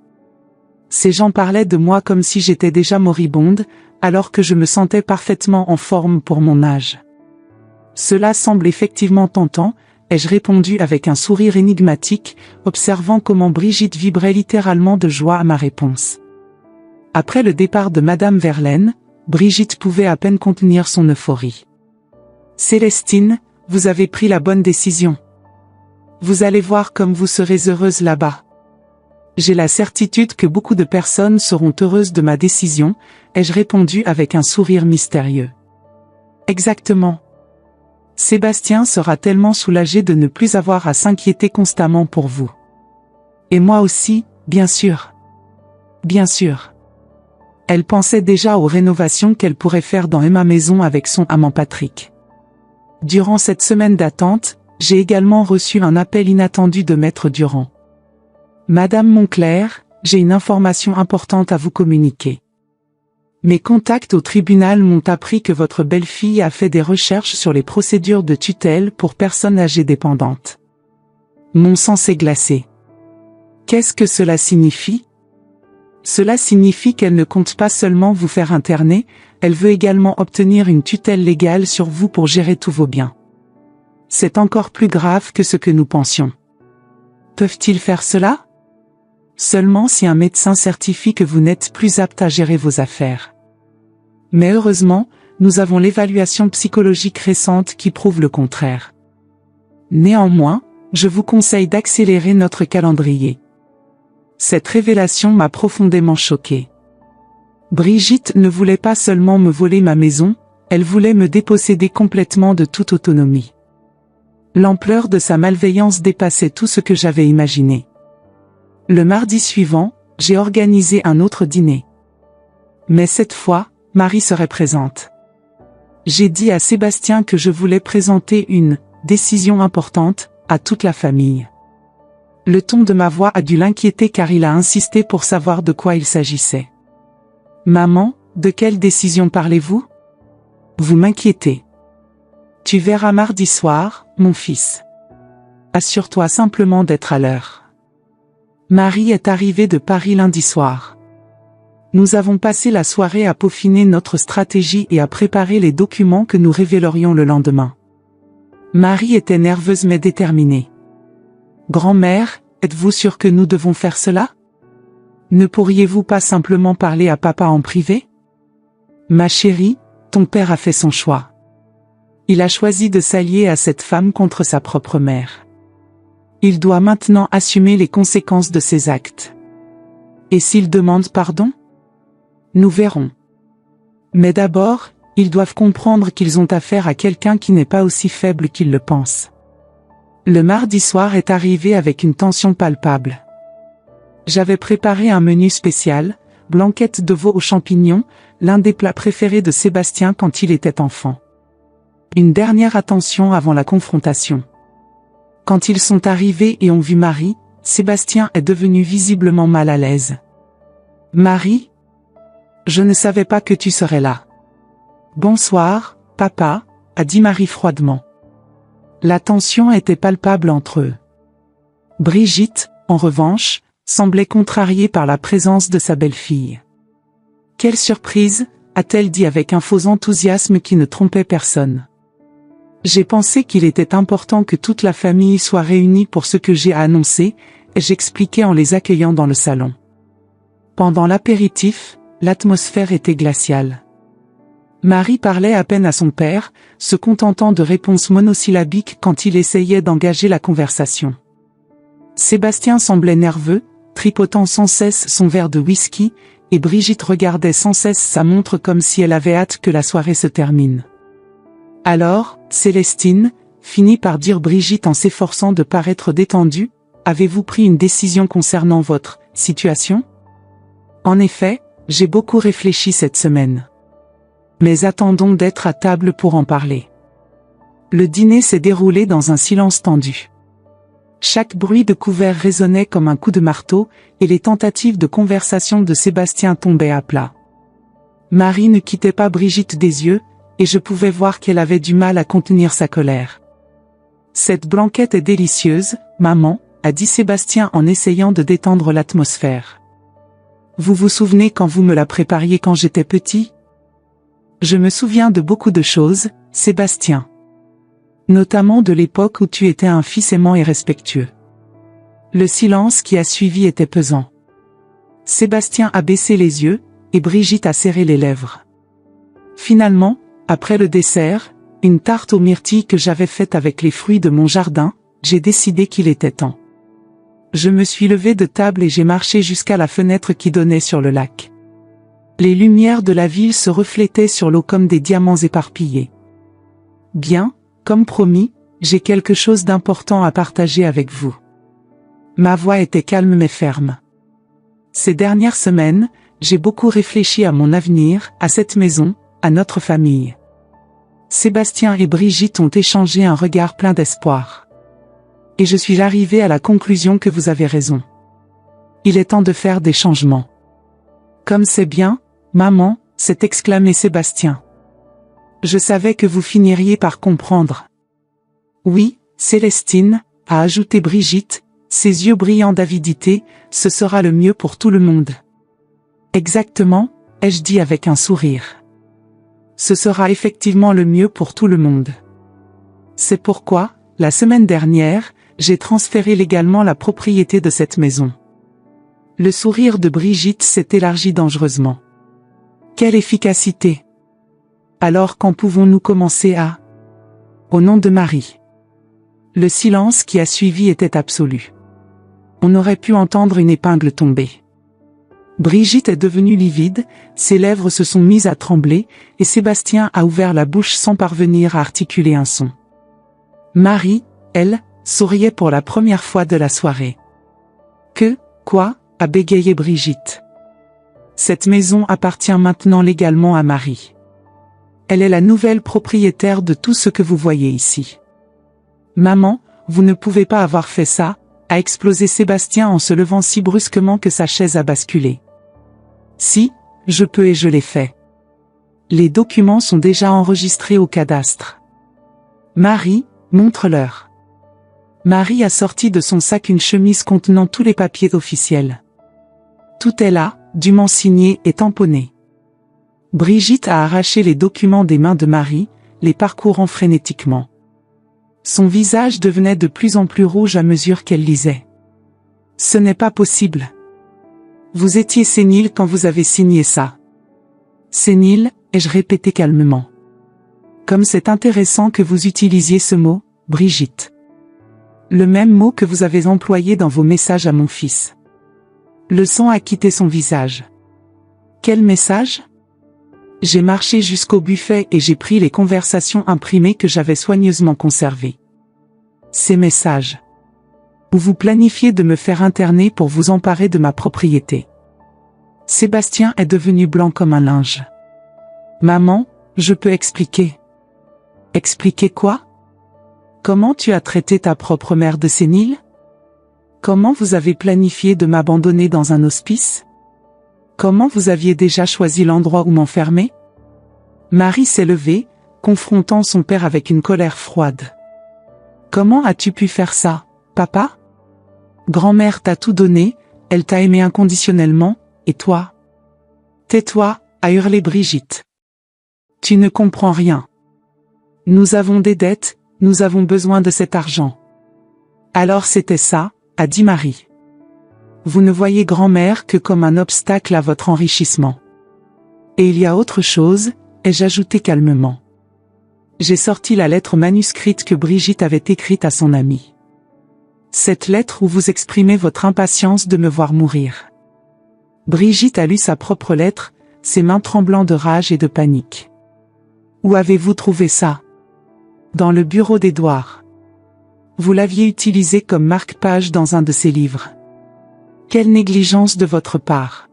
Ces gens parlaient de moi comme si j'étais déjà moribonde, alors que je me sentais parfaitement en forme pour mon âge. Cela semble effectivement tentant, ai-je répondu avec un sourire énigmatique, observant comment Brigitte vibrait littéralement de joie à ma réponse. Après le départ de Madame Verlaine, Brigitte pouvait à peine contenir son euphorie. « Célestine, vous avez pris la bonne décision. Vous allez voir comme vous serez heureuse là-bas. J'ai la certitude que beaucoup de personnes seront heureuses de ma décision, ai-je répondu avec un sourire mystérieux. Exactement. Sébastien sera tellement soulagé de ne plus avoir à s'inquiéter constamment pour vous. Et moi aussi, bien sûr. Bien sûr. Elle pensait déjà aux rénovations qu'elle pourrait faire dans Emma Maison avec son amant Patrick. Durant cette semaine d'attente, j'ai également reçu un appel inattendu de Maître Durand. Madame Monclerc, j'ai une information importante à vous communiquer. Mes contacts au tribunal m'ont appris que votre belle-fille a fait des recherches sur les procédures de tutelle pour personnes âgées dépendantes. Mon sang s'est glacé. Qu'est-ce que cela signifie ? Cela signifie qu'elle ne compte pas seulement vous faire interner, elle veut également obtenir une tutelle légale sur vous pour gérer tous vos biens. C'est encore plus grave que ce que nous pensions. Peuvent-ils faire cela? Seulement si un médecin certifie que vous n'êtes plus apte à gérer vos affaires. Mais heureusement, nous avons l'évaluation psychologique récente qui prouve le contraire. Néanmoins, je vous conseille d'accélérer notre calendrier. Cette révélation m'a profondément choquée. Brigitte ne voulait pas seulement me voler ma maison, elle voulait me déposséder complètement de toute autonomie. L'ampleur de sa malveillance dépassait tout ce que j'avais imaginé. Le mardi suivant, j'ai organisé un autre dîner. Mais cette fois, Marie serait présente. J'ai dit à Sébastien que je voulais présenter une décision importante à toute la famille. Le ton de ma voix a dû l'inquiéter car il a insisté pour savoir de quoi il s'agissait. Maman, de quelle décision parlez-vous? Vous m'inquiétez. Tu verras mardi soir, mon fils. Assure-toi simplement d'être à l'heure. Marie est arrivée de Paris lundi soir. Nous avons passé la soirée à peaufiner notre stratégie et à préparer les documents que nous révélerions le lendemain. Marie était nerveuse mais déterminée. Grand-mère, êtes-vous sûre que nous devons faire cela? Ne pourriez-vous pas simplement parler à papa en privé? Ma chérie, ton père a fait son choix. Il a choisi de s'allier à cette femme contre sa propre mère. Il doit maintenant assumer les conséquences de ses actes. Et s'il demande pardon? Nous verrons. Mais d'abord, ils doivent comprendre qu'ils ont affaire à quelqu'un qui n'est pas aussi faible qu'ils le pensent. Le mardi soir est arrivé avec une tension palpable. J'avais préparé un menu spécial, blanquette de veau aux champignons, l'un des plats préférés de Sébastien quand il était enfant. Une dernière attention avant la confrontation. Quand ils sont arrivés et ont vu Marie, Sébastien est devenu visiblement mal à l'aise. Marie? Je ne savais pas que tu serais là. Bonsoir, papa, a dit Marie froidement. La tension était palpable entre eux. Brigitte, en revanche, semblait contrariée par la présence de sa belle-fille. Quelle surprise, a-t-elle dit avec un faux enthousiasme qui ne trompait personne. J'ai pensé qu'il était important que toute la famille soit réunie pour ce que j'ai à annoncer, et j'expliquais en les accueillant dans le salon. Pendant l'apéritif, l'atmosphère était glaciale. Marie parlait à peine à son père, se contentant de réponses monosyllabiques quand il essayait d'engager la conversation. Sébastien semblait nerveux, tripotant sans cesse son verre de whisky, et Brigitte regardait sans cesse sa montre comme si elle avait hâte que la soirée se termine. Alors, Célestine, finit par dire Brigitte en s'efforçant de paraître détendue, avez-vous pris une décision concernant votre situation? En effet, j'ai beaucoup réfléchi cette semaine. Mais attendons d'être à table pour en parler. Le dîner s'est déroulé dans un silence tendu. Chaque bruit de couvert résonnait comme un coup de marteau, et les tentatives de conversation de Sébastien tombaient à plat. Marie ne quittait pas Brigitte des yeux, et je pouvais voir qu'elle avait du mal à contenir sa colère. Cette blanquette est délicieuse, maman, a dit Sébastien en essayant de détendre l'atmosphère. Vous vous souvenez quand vous me la prépariez quand j'étais petit? Je me souviens de beaucoup de choses, Sébastien. Notamment de l'époque où tu étais un fils aimant et respectueux. Le silence qui a suivi était pesant. Sébastien a baissé les yeux, et Brigitte a serré les lèvres. Finalement, après le dessert, une tarte aux myrtilles que j'avais faite avec les fruits de mon jardin, j'ai décidé qu'il était temps. Je me suis levé de table et j'ai marché jusqu'à la fenêtre qui donnait sur le lac. Les lumières de la ville se reflétaient sur l'eau comme des diamants éparpillés. Bien, comme promis, j'ai quelque chose d'important à partager avec vous. Ma voix était calme mais ferme. Ces dernières semaines, j'ai beaucoup réfléchi à mon avenir, à cette maison, à notre famille. Sébastien et Brigitte ont échangé un regard plein d'espoir. Et je suis arrivé à la conclusion que vous avez raison. Il est temps de faire des changements. Comme c'est bien, maman, s'est exclamé Sébastien. Je savais que vous finiriez par comprendre. Oui, Célestine, a ajouté Brigitte, ses yeux brillants d'avidité, ce sera le mieux pour tout le monde. Exactement, ai-je dit avec un sourire. Ce sera effectivement le mieux pour tout le monde. C'est pourquoi, la semaine dernière, j'ai transféré légalement la propriété de cette maison. Le sourire de Brigitte s'est élargi dangereusement. Quelle efficacité! Alors quand pouvons-nous commencer à... Au nom de Marie. Le silence qui a suivi était absolu. On aurait pu entendre une épingle tomber. Brigitte est devenue livide, ses lèvres se sont mises à trembler, et Sébastien a ouvert la bouche sans parvenir à articuler un son. Marie, elle, souriait pour la première fois de la soirée. Quoi, a bégayé Brigitte. Cette maison appartient maintenant légalement à Marie. Elle est la nouvelle propriétaire de tout ce que vous voyez ici. Maman, vous ne pouvez pas avoir fait ça, a explosé Sébastien en se levant si brusquement que sa chaise a basculé. Si, je peux et je l'ai fait. Les documents sont déjà enregistrés au cadastre. Marie, montre-leur. Marie a sorti de son sac une chemise contenant tous les papiers officiels. Tout est là, dûment signé et tamponné. Brigitte a arraché les documents des mains de Marie, les parcourant frénétiquement. Son visage devenait de plus en plus rouge à mesure qu'elle lisait. Ce n'est pas possible. Vous étiez sénile quand vous avez signé ça. Sénile, ai-je répété calmement. Comme c'est intéressant que vous utilisiez ce mot, Brigitte. Le même mot que vous avez employé dans vos messages à mon fils. Le sang a quitté son visage. Quel message? J'ai marché jusqu'au buffet et j'ai pris les conversations imprimées que j'avais soigneusement conservées. Ces messages. Où vous planifiez de me faire interner pour vous emparer de ma propriété. Sébastien est devenu blanc comme un linge. Maman, je peux expliquer. Expliquer quoi? Comment tu as traité ta propre mère de sénile? Comment vous avez planifié de m'abandonner dans un hospice? Comment vous aviez déjà choisi l'endroit où m'enfermer? Marie s'est levée, confrontant son père avec une colère froide. Comment as-tu pu faire ça, papa? Grand-mère t'a tout donné, elle t'a aimé inconditionnellement, et toi? Tais-toi, a hurlé Brigitte. Tu ne comprends rien. Nous avons des dettes, nous avons besoin de cet argent. Alors c'était ça, a dit Marie. Vous ne voyez grand-mère que comme un obstacle à votre enrichissement. Et il y a autre chose, ai-je ajouté calmement. J'ai sorti la lettre manuscrite que Brigitte avait écrite à son amie. Cette lettre où vous exprimez votre impatience de me voir mourir. Brigitte a lu sa propre lettre, ses mains tremblant de rage et de panique. Où avez-vous trouvé ça? Dans le bureau d'Édouard. Vous l'aviez utilisé comme marque-page dans un de ses livres. Quelle négligence de votre part.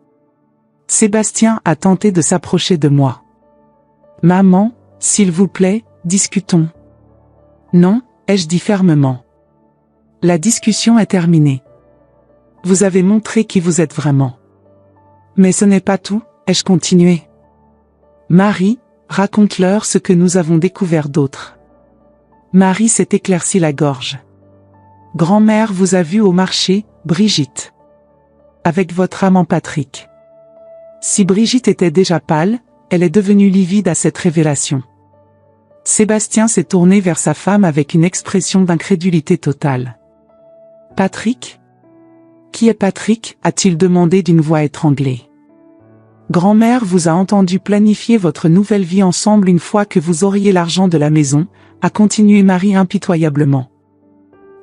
Sébastien a tenté de s'approcher de moi. Maman, s'il vous plaît, discutons. Non, ai-je dit fermement. La discussion est terminée. Vous avez montré qui vous êtes vraiment. Mais ce n'est pas tout, ai-je continué. Marie, raconte-leur ce que nous avons découvert d'autre. Marie s'est éclairci la gorge. Grand-mère vous a vu au marché, Brigitte. Avec votre amant Patrick. Si Brigitte était déjà pâle, elle est devenue livide à cette révélation. Sébastien s'est tourné vers sa femme avec une expression d'incrédulité totale. Patrick? Qui est Patrick? A-t-il demandé d'une voix étranglée. Grand-mère vous a entendu planifier votre nouvelle vie ensemble une fois que vous auriez l'argent de la maison, a continué Marie impitoyablement.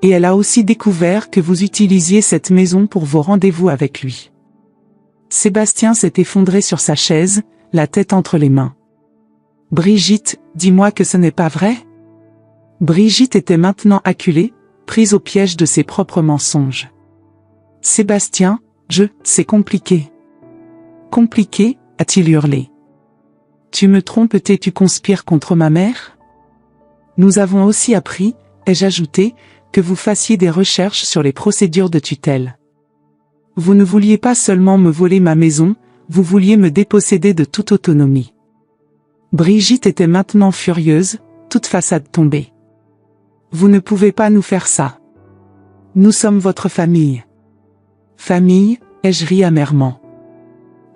Et elle a aussi découvert que vous utilisiez cette maison pour vos rendez-vous avec lui. Sébastien s'est effondré sur sa chaise, la tête entre les mains. Brigitte, dis-moi que ce n'est pas vrai? Brigitte était maintenant acculée, prise au piège de ses propres mensonges. Sébastien, c'est compliqué. Compliqué, a-t-il hurlé. Tu me trompes et tu conspires contre ma mère? Nous avons aussi appris, ai-je ajouté, que vous fassiez des recherches sur les procédures de tutelle. Vous ne vouliez pas seulement me voler ma maison, vous vouliez me déposséder de toute autonomie. Brigitte était maintenant furieuse, toute façade tombée. Vous ne pouvez pas nous faire ça. Nous sommes votre famille. Famille, ai-je ri amèrement.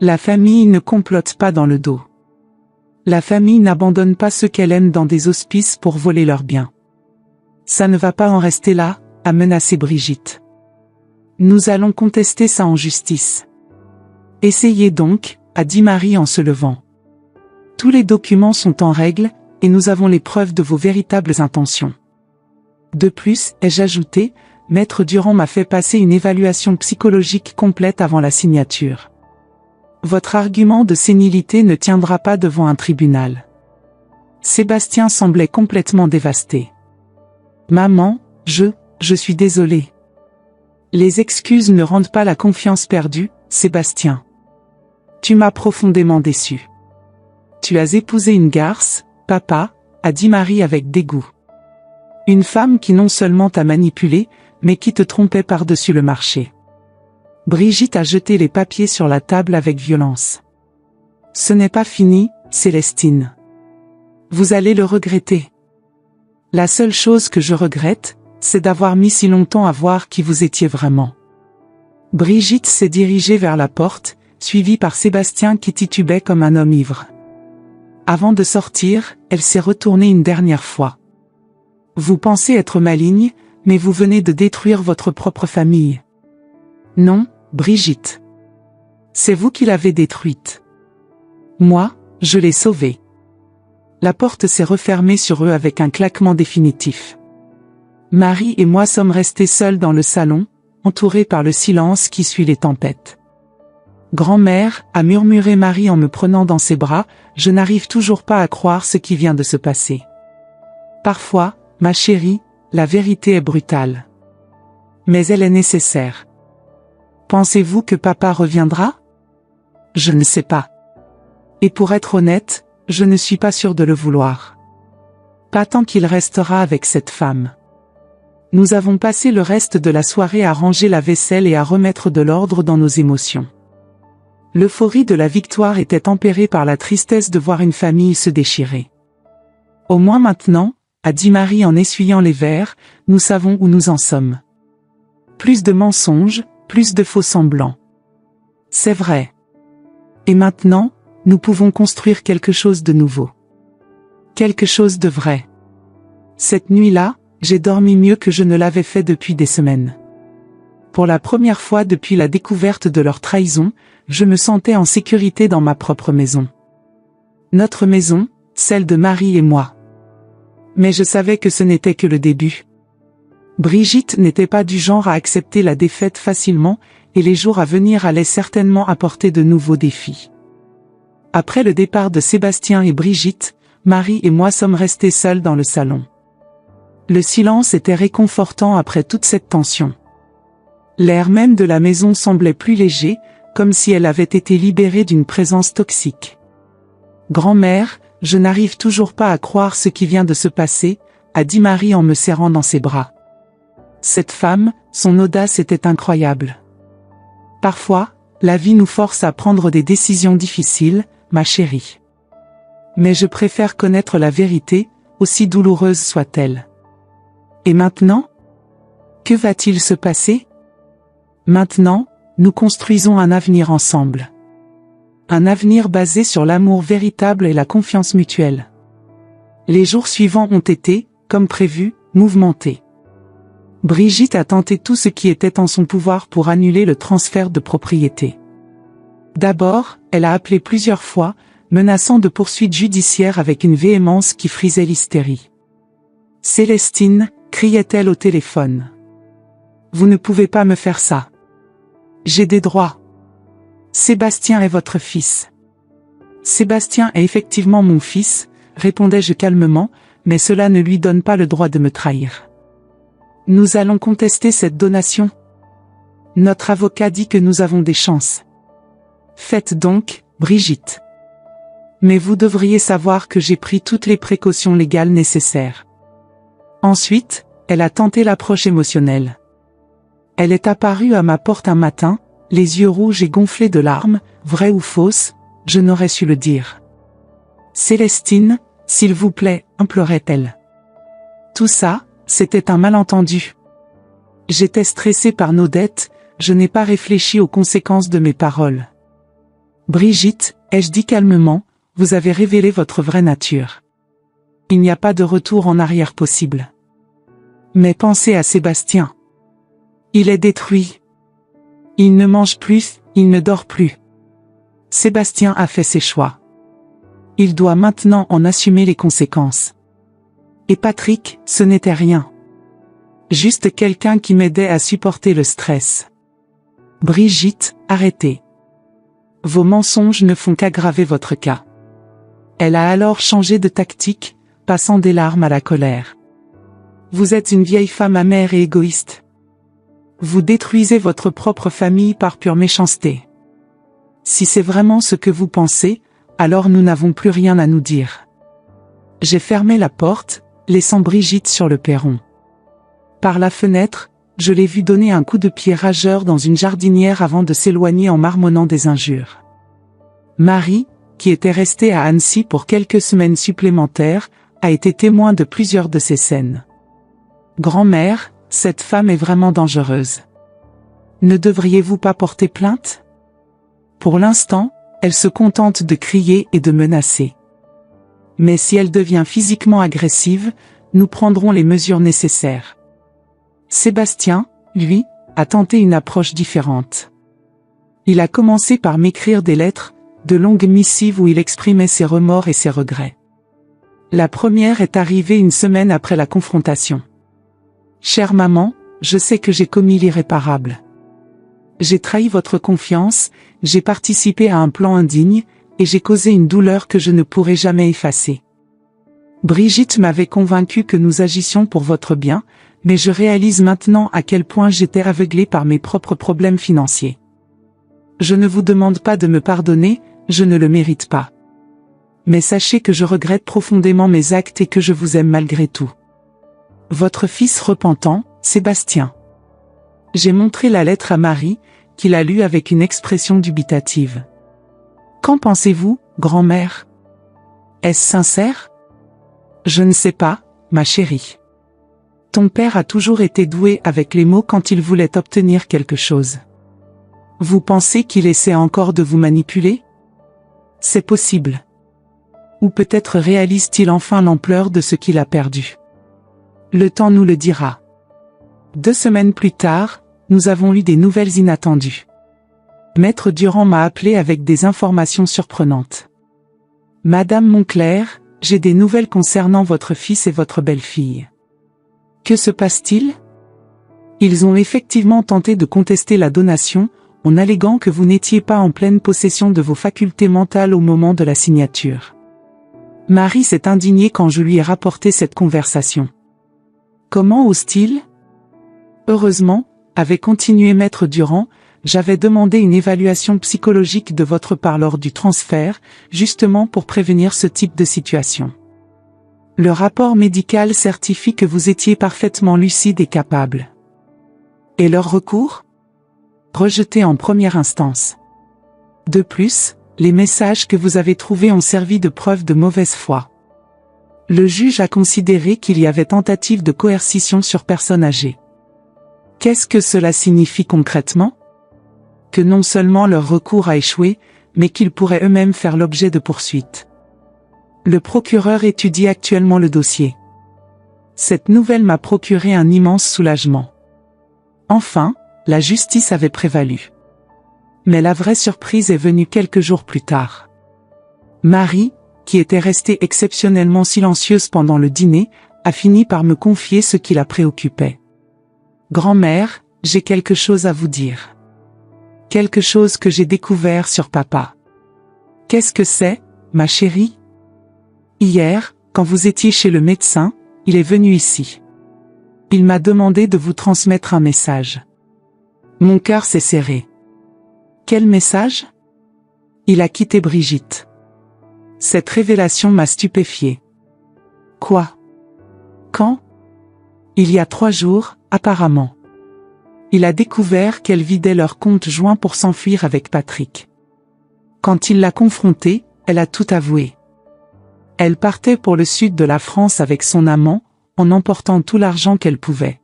La famille ne complote pas dans le dos. La famille n'abandonne pas ceux qu'elle aime dans des hospices pour voler leurs biens. Ça ne va pas en rester là, a menacé Brigitte. Nous allons contester ça en justice. Essayez donc, a dit Marie en se levant. Tous les documents sont en règle, et nous avons les preuves de vos véritables intentions. De plus, ai-je ajouté, Maître Durand m'a fait passer une évaluation psychologique complète avant la signature. Votre argument de sénilité ne tiendra pas devant un tribunal. Sébastien semblait complètement dévasté. Maman, je suis désolé. Les excuses ne rendent pas la confiance perdue, Sébastien. Tu m'as profondément déçu. Tu as épousé une garce, papa, a dit Marie avec dégoût. Une femme qui non seulement t'a manipulé, mais qui te trompait par-dessus le marché. Brigitte a jeté les papiers sur la table avec violence. Ce n'est pas fini, Célestine. Vous allez le regretter. La seule chose que je regrette, c'est d'avoir mis si longtemps à voir qui vous étiez vraiment. Brigitte s'est dirigée vers la porte, suivie par Sébastien qui titubait comme un homme ivre. Avant de sortir, elle s'est retournée une dernière fois. Vous pensez être maligne, mais vous venez de détruire votre propre famille. Non, Brigitte. C'est vous qui l'avez détruite. Moi, je l'ai sauvée. La porte s'est refermée sur eux avec un claquement définitif. Marie et moi sommes restés seuls dans le salon, entourés par le silence qui suit les tempêtes. Grand-mère, a murmuré Marie en me prenant dans ses bras, je n'arrive toujours pas à croire ce qui vient de se passer. Parfois, ma chérie, la vérité est brutale. Mais elle est nécessaire. Pensez-vous que papa reviendra? Je ne sais pas. Et pour être honnête, je ne suis pas sûre de le vouloir. Pas tant qu'il restera avec cette femme. Nous avons passé le reste de la soirée à ranger la vaisselle et à remettre de l'ordre dans nos émotions. L'euphorie de la victoire était tempérée par la tristesse de voir une famille se déchirer. Au moins maintenant, a dit Marie en essuyant les verres, nous savons où nous en sommes. Plus de mensonges, plus de faux semblants. C'est vrai. Et maintenant, nous pouvons construire quelque chose de nouveau. Quelque chose de vrai. Cette nuit-là, j'ai dormi mieux que je ne l'avais fait depuis des semaines. Pour la première fois depuis la découverte de leur trahison, je me sentais en sécurité dans ma propre maison. Notre maison, celle de Marie et moi. Mais je savais que ce n'était que le début. Brigitte n'était pas du genre à accepter la défaite facilement, et les jours à venir allaient certainement apporter de nouveaux défis. Après le départ de Sébastien et Brigitte, Marie et moi sommes restés seuls dans le salon. Le silence était réconfortant après toute cette tension. L'air même de la maison semblait plus léger, comme si elle avait été libérée d'une présence toxique. Grand-mère, je n'arrive toujours pas à croire ce qui vient de se passer, a dit Marie en me serrant dans ses bras. Cette femme, son audace était incroyable. Parfois, la vie nous force à prendre des décisions difficiles, ma chérie. Mais je préfère connaître la vérité, aussi douloureuse soit-elle. Et maintenant? Que va-t-il se passer? Maintenant, nous construisons un avenir ensemble. Un avenir basé sur l'amour véritable et la confiance mutuelle. Les jours suivants ont été, comme prévu, mouvementés. Brigitte a tenté tout ce qui était en son pouvoir pour annuler le transfert de propriété. D'abord, elle a appelé plusieurs fois, menaçant de poursuites judiciaires avec une véhémence qui frisait l'hystérie. « Célestine » criait-elle au téléphone. « Vous ne pouvez pas me faire ça. J'ai des droits. Sébastien est votre fils. » « Sébastien est effectivement mon fils, » répondais-je calmement, mais cela ne lui donne pas le droit de me trahir. « Nous allons contester cette donation. Notre avocat dit que nous avons des chances. » « Faites donc, Brigitte. Mais vous devriez savoir que j'ai pris toutes les précautions légales nécessaires. » Ensuite, elle a tenté l'approche émotionnelle. Elle est apparue à ma porte un matin, les yeux rouges et gonflés de larmes, vraies ou fausses, je n'aurais su le dire. « Célestine, s'il vous plaît, implorait-elle. Tout ça, c'était un malentendu. J'étais stressée par nos dettes, je n'ai pas réfléchi aux conséquences de mes paroles. Brigitte, ai-je dit calmement, vous avez révélé votre vraie nature. Il n'y a pas de retour en arrière possible. Mais pensez à Sébastien. Il est détruit. Il ne mange plus, il ne dort plus. Sébastien a fait ses choix. Il doit maintenant en assumer les conséquences. Et Patrick, ce n'était rien. Juste quelqu'un qui m'aidait à supporter le stress. Brigitte, arrêtez. Vos mensonges ne font qu'aggraver votre cas. Elle a alors changé de tactique, passant des larmes à la colère. Vous êtes une vieille femme amère et égoïste. Vous détruisez votre propre famille par pure méchanceté. Si c'est vraiment ce que vous pensez, alors nous n'avons plus rien à nous dire. J'ai fermé la porte, laissant Brigitte sur le perron. Par la fenêtre, je l'ai vue donner un coup de pied rageur dans une jardinière avant de s'éloigner en marmonnant des injures. Marie, qui était restée à Annecy pour quelques semaines supplémentaires, a été témoin de plusieurs de ces scènes. Grand-mère, cette femme est vraiment dangereuse. Ne devriez-vous pas porter plainte? Pour l'instant, elle se contente de crier et de menacer. Mais si elle devient physiquement agressive, nous prendrons les mesures nécessaires. Sébastien, lui, a tenté une approche différente. Il a commencé par m'écrire des lettres, de longues missives où il exprimait ses remords et ses regrets. La première est arrivée une semaine après la confrontation. Chère maman, je sais que j'ai commis l'irréparable. J'ai trahi votre confiance, j'ai participé à un plan indigne, et j'ai causé une douleur que je ne pourrai jamais effacer. Brigitte m'avait convaincu que nous agissions pour votre bien, mais je réalise maintenant à quel point j'étais aveuglée par mes propres problèmes financiers. Je ne vous demande pas de me pardonner, je ne le mérite pas. Mais sachez que je regrette profondément mes actes et que je vous aime malgré tout. Votre fils repentant, Sébastien. J'ai montré la lettre à Marie, qui l'a lue avec une expression dubitative. Qu'en pensez-vous, grand-mère? Est-ce sincère? Je ne sais pas, ma chérie. Ton père a toujours été doué avec les mots quand il voulait obtenir quelque chose. Vous pensez qu'il essaie encore de vous manipuler? C'est possible. Ou peut-être réalise-t-il enfin l'ampleur de ce qu'il a perdu. Le temps nous le dira. 2 semaines plus tard, nous avons eu des nouvelles inattendues. Maître Durand m'a appelé avec des informations surprenantes. Madame Monclerc, j'ai des nouvelles concernant votre fils et votre belle-fille. Que se passe-t-il? Ils ont effectivement tenté de contester la donation, en alléguant que vous n'étiez pas en pleine possession de vos facultés mentales au moment de la signature. Marie s'est indignée quand je lui ai rapporté cette conversation. Comment ose-t-il? Heureusement, avait continué Maître Durand, j'avais demandé une évaluation psychologique de votre part lors du transfert, justement pour prévenir ce type de situation. Le rapport médical certifie que vous étiez parfaitement lucide et capable. Et leur recours? Rejeté en première instance. De plus, les messages que vous avez trouvés ont servi de preuve de mauvaise foi. Le juge a considéré qu'il y avait tentative de coercition sur personne âgée. Qu'est-ce que cela signifie concrètement? Que non seulement leur recours a échoué, mais qu'ils pourraient eux-mêmes faire l'objet de poursuites. Le procureur étudie actuellement le dossier. Cette nouvelle m'a procuré un immense soulagement. Enfin, la justice avait prévalu. Mais la vraie surprise est venue quelques jours plus tard. Marie, qui était restée exceptionnellement silencieuse pendant le dîner, a fini par me confier ce qui la préoccupait. Grand-mère, j'ai quelque chose à vous dire. Quelque chose que j'ai découvert sur papa. Qu'est-ce que c'est, ma chérie? Hier, quand vous étiez chez le médecin, il est venu ici. Il m'a demandé de vous transmettre un message. Mon cœur s'est serré. Quel message? Il a quitté Brigitte. Cette révélation m'a stupéfiée. Quoi? Quand? Il y a 3 jours, apparemment. Il a découvert qu'elle vidait leur compte joint pour s'enfuir avec Patrick. Quand il l'a confrontée, elle a tout avoué. Elle partait pour le sud de la France avec son amant, en emportant tout l'argent qu'elle pouvait.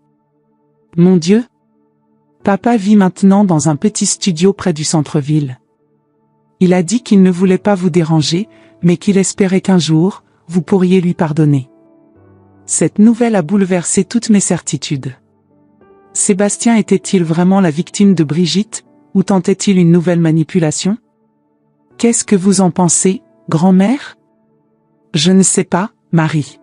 Mon Dieu! Papa vit maintenant dans un petit studio près du centre-ville. Il a dit qu'il ne voulait pas vous déranger, mais qu'il espérait qu'un jour, vous pourriez lui pardonner. Cette nouvelle a bouleversé toutes mes certitudes. Sébastien était-il vraiment la victime de Brigitte, ou tentait-il une nouvelle manipulation? Qu'est-ce que vous en pensez, grand-mère? Je ne sais pas, Marie.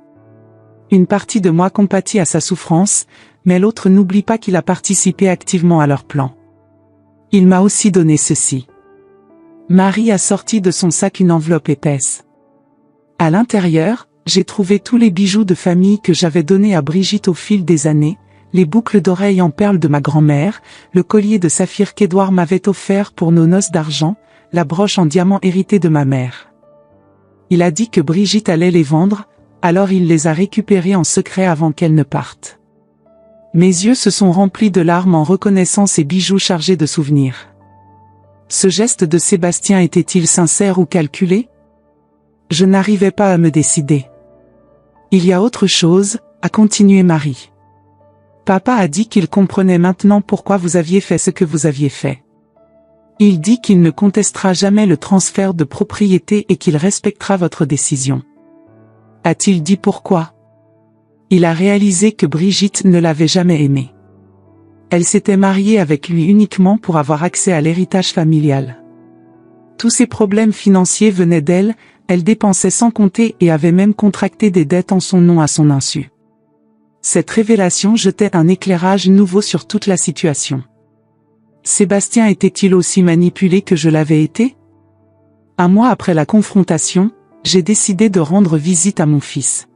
Une partie de moi compatit à sa souffrance, mais l'autre n'oublie pas qu'il a participé activement à leur plan. Il m'a aussi donné ceci. Marie a sorti de son sac une enveloppe épaisse. À l'intérieur, j'ai trouvé tous les bijoux de famille que j'avais donnés à Brigitte au fil des années, les boucles d'oreilles en perles de ma grand-mère, le collier de saphir qu'Édouard m'avait offert pour nos noces d'argent, la broche en diamant héritée de ma mère. Il a dit que Brigitte allait les vendre, alors il les a récupérés en secret avant qu'elle ne parte. Mes yeux se sont remplis de larmes en reconnaissant ces bijoux chargés de souvenirs. Ce geste de Sébastien était-il sincère ou calculé? Je n'arrivais pas à me décider. Il y a autre chose, a continué Marie. Papa a dit qu'il comprenait maintenant pourquoi vous aviez fait ce que vous aviez fait. Il dit qu'il ne contestera jamais le transfert de propriété et qu'il respectera votre décision. A-t-il dit pourquoi? Il a réalisé que Brigitte ne l'avait jamais aimé. Elle s'était mariée avec lui uniquement pour avoir accès à l'héritage familial. Tous ses problèmes financiers venaient d'elle, elle dépensait sans compter et avait même contracté des dettes en son nom à son insu. Cette révélation jetait un éclairage nouveau sur toute la situation. Sébastien était-il aussi manipulé que je l'avais été? Un mois après la confrontation, j'ai décidé de rendre visite à mon fils.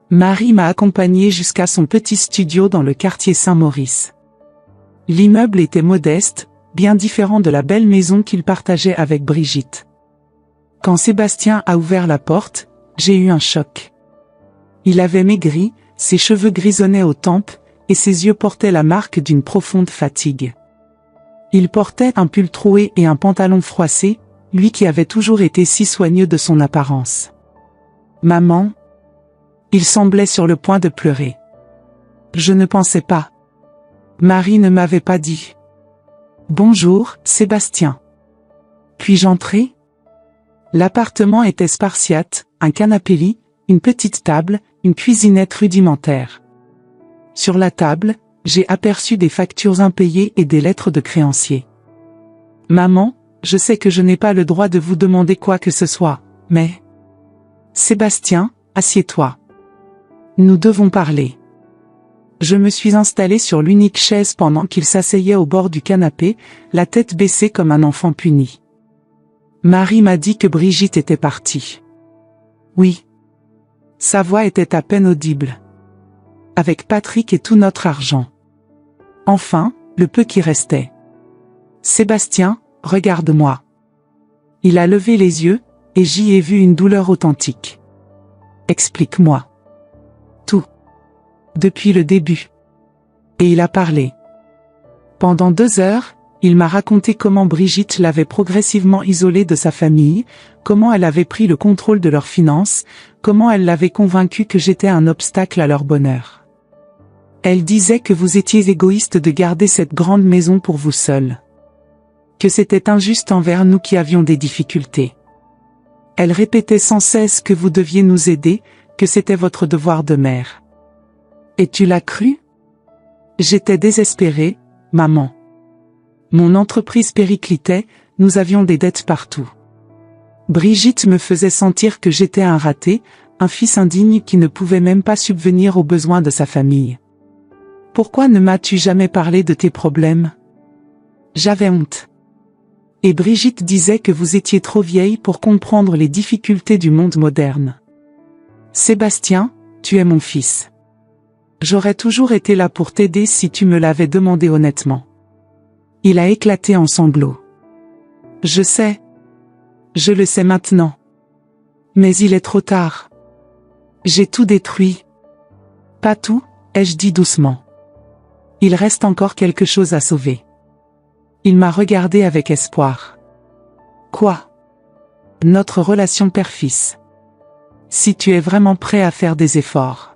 Marie m'a accompagné jusqu'à son petit studio dans le quartier Saint-Maurice. L'immeuble était modeste, bien différent de la belle maison qu'il partageait avec Brigitte. Quand Sébastien a ouvert la porte, j'ai eu un choc. Il avait maigri, ses cheveux grisonnaient aux tempes, et ses yeux portaient la marque d'une profonde fatigue. Il portait un pull troué et un pantalon froissé, lui qui avait toujours été si soigneux de son apparence. Maman? Il semblait sur le point de pleurer. Je ne pensais pas. Marie ne m'avait pas dit. Bonjour, Sébastien. Puis-je entrer? L'appartement était spartiate, un canapé-lit, une petite table, une cuisinette rudimentaire. Sur la table, j'ai aperçu des factures impayées et des lettres de créanciers. Maman, je sais que je n'ai pas le droit de vous demander quoi que ce soit, mais... Sébastien, assieds-toi. Nous devons parler. Je me suis installée sur l'unique chaise pendant qu'il s'asseyait au bord du canapé, la tête baissée comme un enfant puni. Marie m'a dit que Brigitte était partie. Oui. Sa voix était à peine audible. Avec Patrick et tout notre argent. Enfin, le peu qui restait. Sébastien, regarde-moi. Il a levé les yeux, et j'y ai vu une douleur authentique. Explique-moi. Tout. Depuis le début. Et il a parlé. Pendant 2 heures, il m'a raconté comment Brigitte l'avait progressivement isolé de sa famille, comment elle avait pris le contrôle de leurs finances, comment elle l'avait convaincu que j'étais un obstacle à leur bonheur. Elle disait que vous étiez égoïste de garder cette grande maison pour vous seul. Que c'était injuste envers nous qui avions des difficultés. Elle répétait sans cesse que vous deviez nous aider, que c'était votre devoir de mère. Et tu l'as cru? J'étais désespérée, maman. Mon entreprise périclitait, nous avions des dettes partout. Brigitte me faisait sentir que j'étais un raté, un fils indigne qui ne pouvait même pas subvenir aux besoins de sa famille. Pourquoi ne m'as-tu jamais parlé de tes problèmes? J'avais honte. Et Brigitte disait que vous étiez trop vieille pour comprendre les difficultés du monde moderne. Sébastien, tu es mon fils. J'aurais toujours été là pour t'aider si tu me l'avais demandé honnêtement. Il a éclaté en sanglots. Je sais. Je le sais maintenant. Mais il est trop tard. J'ai tout détruit. Pas tout, ai-je dit doucement. Il reste encore quelque chose à sauver. Il m'a regardé avec espoir. Quoi? Notre relation père-fils. Si tu es vraiment prêt à faire des efforts.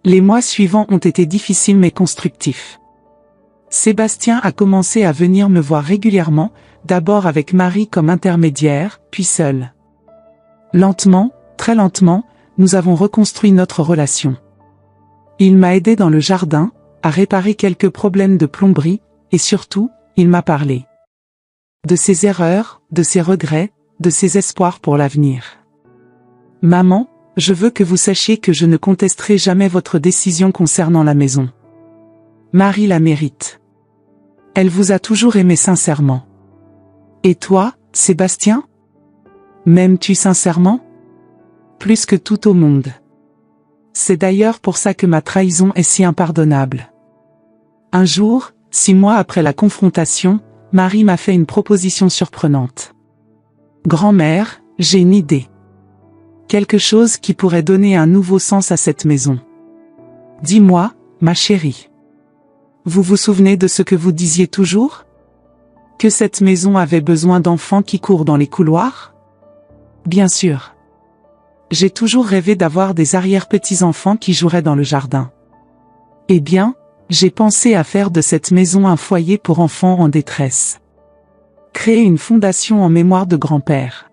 Les mois suivants ont été difficiles mais constructifs. Sébastien a commencé à venir me voir régulièrement, d'abord avec Marie comme intermédiaire, puis seul. Lentement, très lentement, nous avons reconstruit notre relation. Il m'a aidé dans le jardin, à réparer quelques problèmes de plomberie, et surtout, il m'a parlé de ses erreurs, de ses regrets, de ses espoirs pour l'avenir. Maman, je veux que vous sachiez que je ne contesterai jamais votre décision concernant la maison. Marie la mérite. Elle vous a toujours aimé sincèrement. Et toi, Sébastien? M'aimes-tu sincèrement? Plus que tout au monde. C'est d'ailleurs pour ça que ma trahison est si impardonnable. Un jour, 6 mois après la confrontation, Marie m'a fait une proposition surprenante. Grand-mère, j'ai une idée. Quelque chose qui pourrait donner un nouveau sens à cette maison. Dis-moi, ma chérie. Vous vous souvenez de ce que vous disiez toujours? Que cette maison avait besoin d'enfants qui courent dans les couloirs? Bien sûr. J'ai toujours rêvé d'avoir des arrière-petits-enfants qui joueraient dans le jardin. Eh bien, j'ai pensé à faire de cette maison un foyer pour enfants en détresse. Créer une fondation en mémoire de grand-père.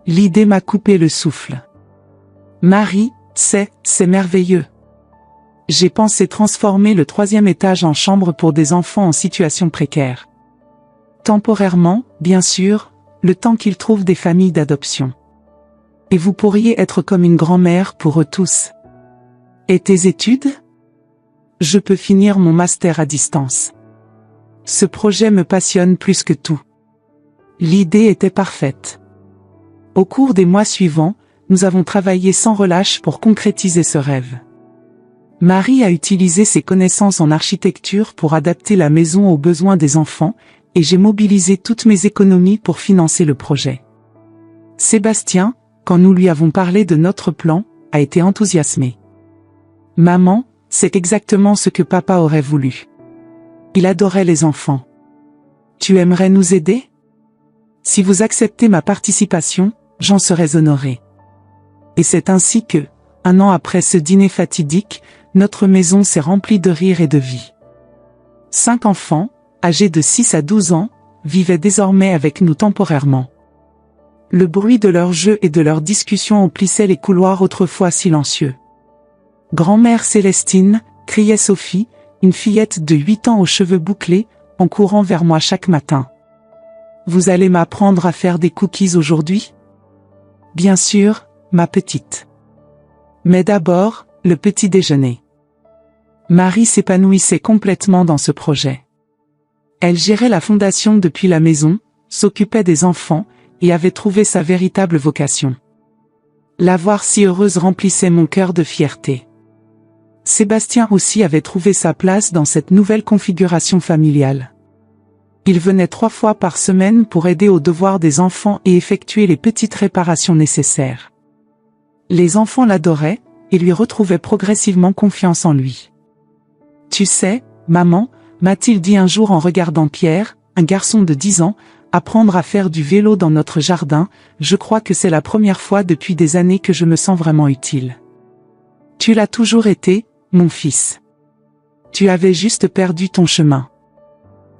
L'idée m'a coupé le souffle. Marie, c'est merveilleux. J'ai pensé transformer le 3e étage en chambre pour des enfants en situation précaire. Temporairement, bien sûr, le temps qu'ils trouvent des familles d'adoption. Et vous pourriez être comme une grand-mère pour eux tous. Et tes études? Je peux finir mon master à distance. Ce projet me passionne plus que tout. L'idée était parfaite. Au cours des mois suivants, nous avons travaillé sans relâche pour concrétiser ce rêve. Marie a utilisé ses connaissances en architecture pour adapter la maison aux besoins des enfants, et j'ai mobilisé toutes mes économies pour financer le projet. Sébastien, quand nous lui avons parlé de notre plan, a été enthousiasmé. Maman, c'est exactement ce que papa aurait voulu. Il adorait les enfants. Tu aimerais nous aider? Si vous acceptez ma participation, j'en serais honoré. Et c'est ainsi que, 1 an après ce dîner fatidique, notre maison s'est remplie de rire et de vie. 5 enfants, âgés de 6 à 12 ans, vivaient désormais avec nous temporairement. Le bruit de leurs jeux et de leurs discussions emplissait les couloirs autrefois silencieux. Grand-mère Célestine, criait Sophie, une fillette de 8 ans aux cheveux bouclés, en courant vers moi chaque matin. Vous allez m'apprendre à faire des cookies aujourd'hui? Bien sûr, ma petite. Mais d'abord, le petit déjeuner. Marie s'épanouissait complètement dans ce projet. Elle gérait la fondation depuis la maison, s'occupait des enfants, et avait trouvé sa véritable vocation. La voir si heureuse remplissait mon cœur de fierté. Sébastien aussi avait trouvé sa place dans cette nouvelle configuration familiale. Il venait 3 fois par semaine pour aider aux devoirs des enfants et effectuer les petites réparations nécessaires. Les enfants l'adoraient, et lui retrouvaient progressivement confiance en lui. Tu sais, maman, m'a-t-il dit un jour en regardant Pierre, un garçon de 10 ans, apprendre à faire du vélo dans notre jardin, je crois que c'est la première fois depuis des années que je me sens vraiment utile. Tu l'as toujours été, mon fils. Tu avais juste perdu ton chemin.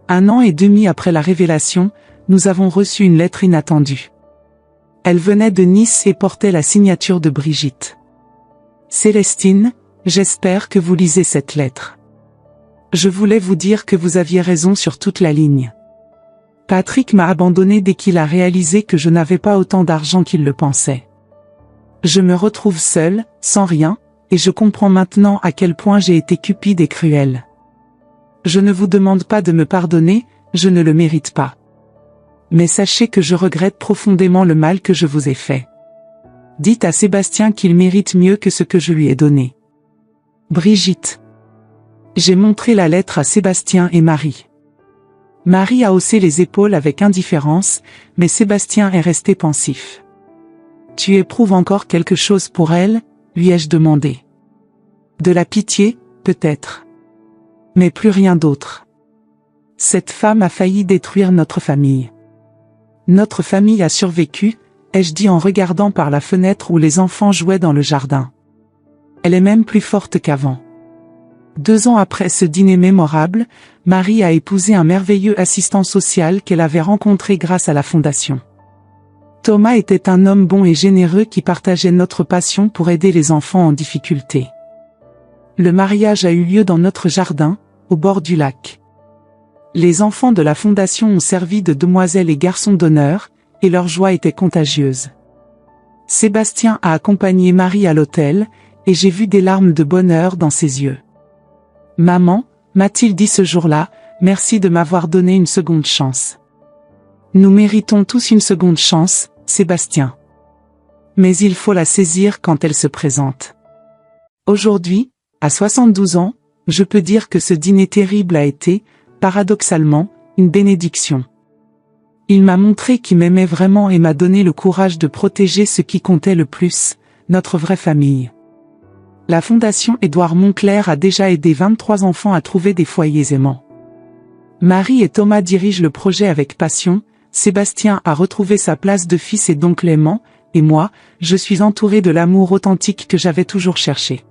1 an et demi après la révélation, nous avons reçu une lettre inattendue. Elle venait de Nice et portait la signature de Brigitte. Célestine, j'espère que vous lisez cette lettre. Je voulais vous dire que vous aviez raison sur toute la ligne. Patrick m'a abandonné dès qu'il a réalisé que je n'avais pas autant d'argent qu'il le pensait. Je me retrouve seule, sans rien, et je comprends maintenant à quel point j'ai été cupide et cruelle. Je ne vous demande pas de me pardonner, je ne le mérite pas. Mais sachez que je regrette profondément le mal que je vous ai fait. Dites à Sébastien qu'il mérite mieux que ce que je lui ai donné. Brigitte. J'ai montré la lettre à Sébastien et Marie. Marie a haussé les épaules avec indifférence, mais Sébastien est resté pensif. Tu éprouves encore quelque chose pour elle, lui ai-je demandé. De la pitié, peut-être. Mais plus rien d'autre. Cette femme a failli détruire notre famille. Notre famille a survécu, ai-je dit en regardant par la fenêtre où les enfants jouaient dans le jardin. Elle est même plus forte qu'avant. 2 ans après ce dîner mémorable, Marie a épousé un merveilleux assistant social qu'elle avait rencontré grâce à la fondation. Thomas était un homme bon et généreux qui partageait notre passion pour aider les enfants en difficulté. Le mariage a eu lieu dans notre jardin, au bord du lac. Les enfants de la fondation ont servi de demoiselles et garçons d'honneur, et leur joie était contagieuse. Sébastien a accompagné Marie à l'hôtel, et j'ai vu des larmes de bonheur dans ses yeux. « Maman », m'a-t-il dit ce jour-là, « merci de m'avoir donné une seconde chance. » Nous méritons tous une seconde chance, Sébastien. Mais il faut la saisir quand elle se présente. Aujourd'hui, à 72 ans, je peux dire que ce dîner terrible a été, paradoxalement, une bénédiction. Il m'a montré qu'il m'aimait vraiment et m'a donné le courage de protéger ce qui comptait le plus, notre vraie famille. La Fondation Édouard Moncler a déjà aidé 23 enfants à trouver des foyers aimants. Marie et Thomas dirigent le projet avec passion, Sébastien a retrouvé sa place de fils et d'oncle aimant, et moi, je suis entouré de l'amour authentique que j'avais toujours cherché.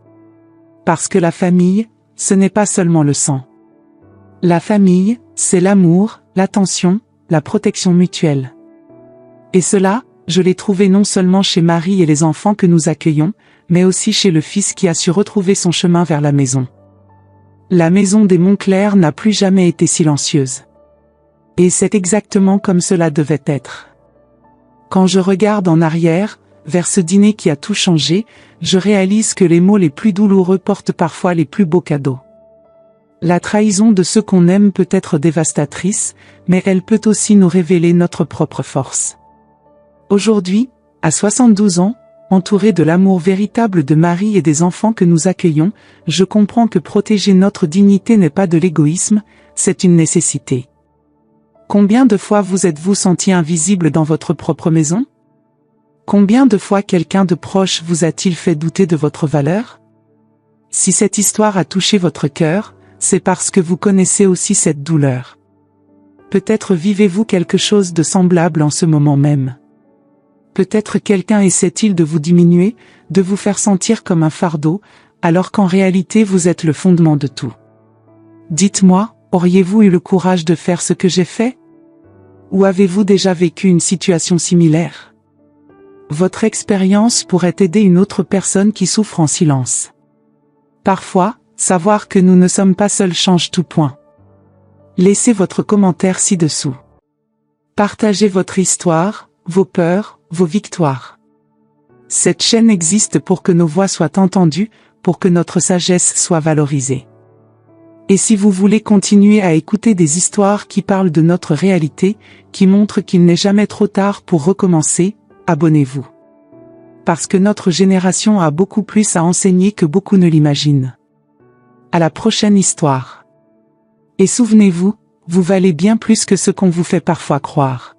Parce que la famille, ce n'est pas seulement le sang. La famille, c'est l'amour, l'attention, la protection mutuelle. Et cela, je l'ai trouvé non seulement chez Marie et les enfants que nous accueillons, mais aussi chez le fils qui a su retrouver son chemin vers la maison. La maison des Moncler n'a plus jamais été silencieuse. Et c'est exactement comme cela devait être. Quand je regarde en arrière, vers ce dîner qui a tout changé, je réalise que les mots les plus douloureux portent parfois les plus beaux cadeaux. La trahison de ceux qu'on aime peut être dévastatrice, mais elle peut aussi nous révéler notre propre force. Aujourd'hui, à 72 ans, entouré de l'amour véritable de Marie et des enfants que nous accueillons, je comprends que protéger notre dignité n'est pas de l'égoïsme, c'est une nécessité. Combien de fois vous êtes-vous senti invisible dans votre propre maison? Combien de fois quelqu'un de proche vous a-t-il fait douter de votre valeur? Si cette histoire a touché votre cœur, c'est parce que vous connaissez aussi cette douleur. Peut-être vivez-vous quelque chose de semblable en ce moment même. Peut-être quelqu'un essaie-t-il de vous diminuer, de vous faire sentir comme un fardeau, alors qu'en réalité vous êtes le fondement de tout. Dites-moi, auriez-vous eu le courage de faire ce que j'ai fait? Ou avez-vous déjà vécu une situation similaire? Votre expérience pourrait aider une autre personne qui souffre en silence. Parfois, savoir que nous ne sommes pas seuls change tout point. Laissez votre commentaire ci-dessous. Partagez votre histoire, vos peurs, vos victoires. Cette chaîne existe pour que nos voix soient entendues, pour que notre sagesse soit valorisée. Et si vous voulez continuer à écouter des histoires qui parlent de notre réalité, qui montrent qu'il n'est jamais trop tard pour recommencer, abonnez-vous. Parce que notre génération a beaucoup plus à enseigner que beaucoup ne l'imaginent. À la prochaine histoire. Et souvenez-vous, vous valez bien plus que ce qu'on vous fait parfois croire.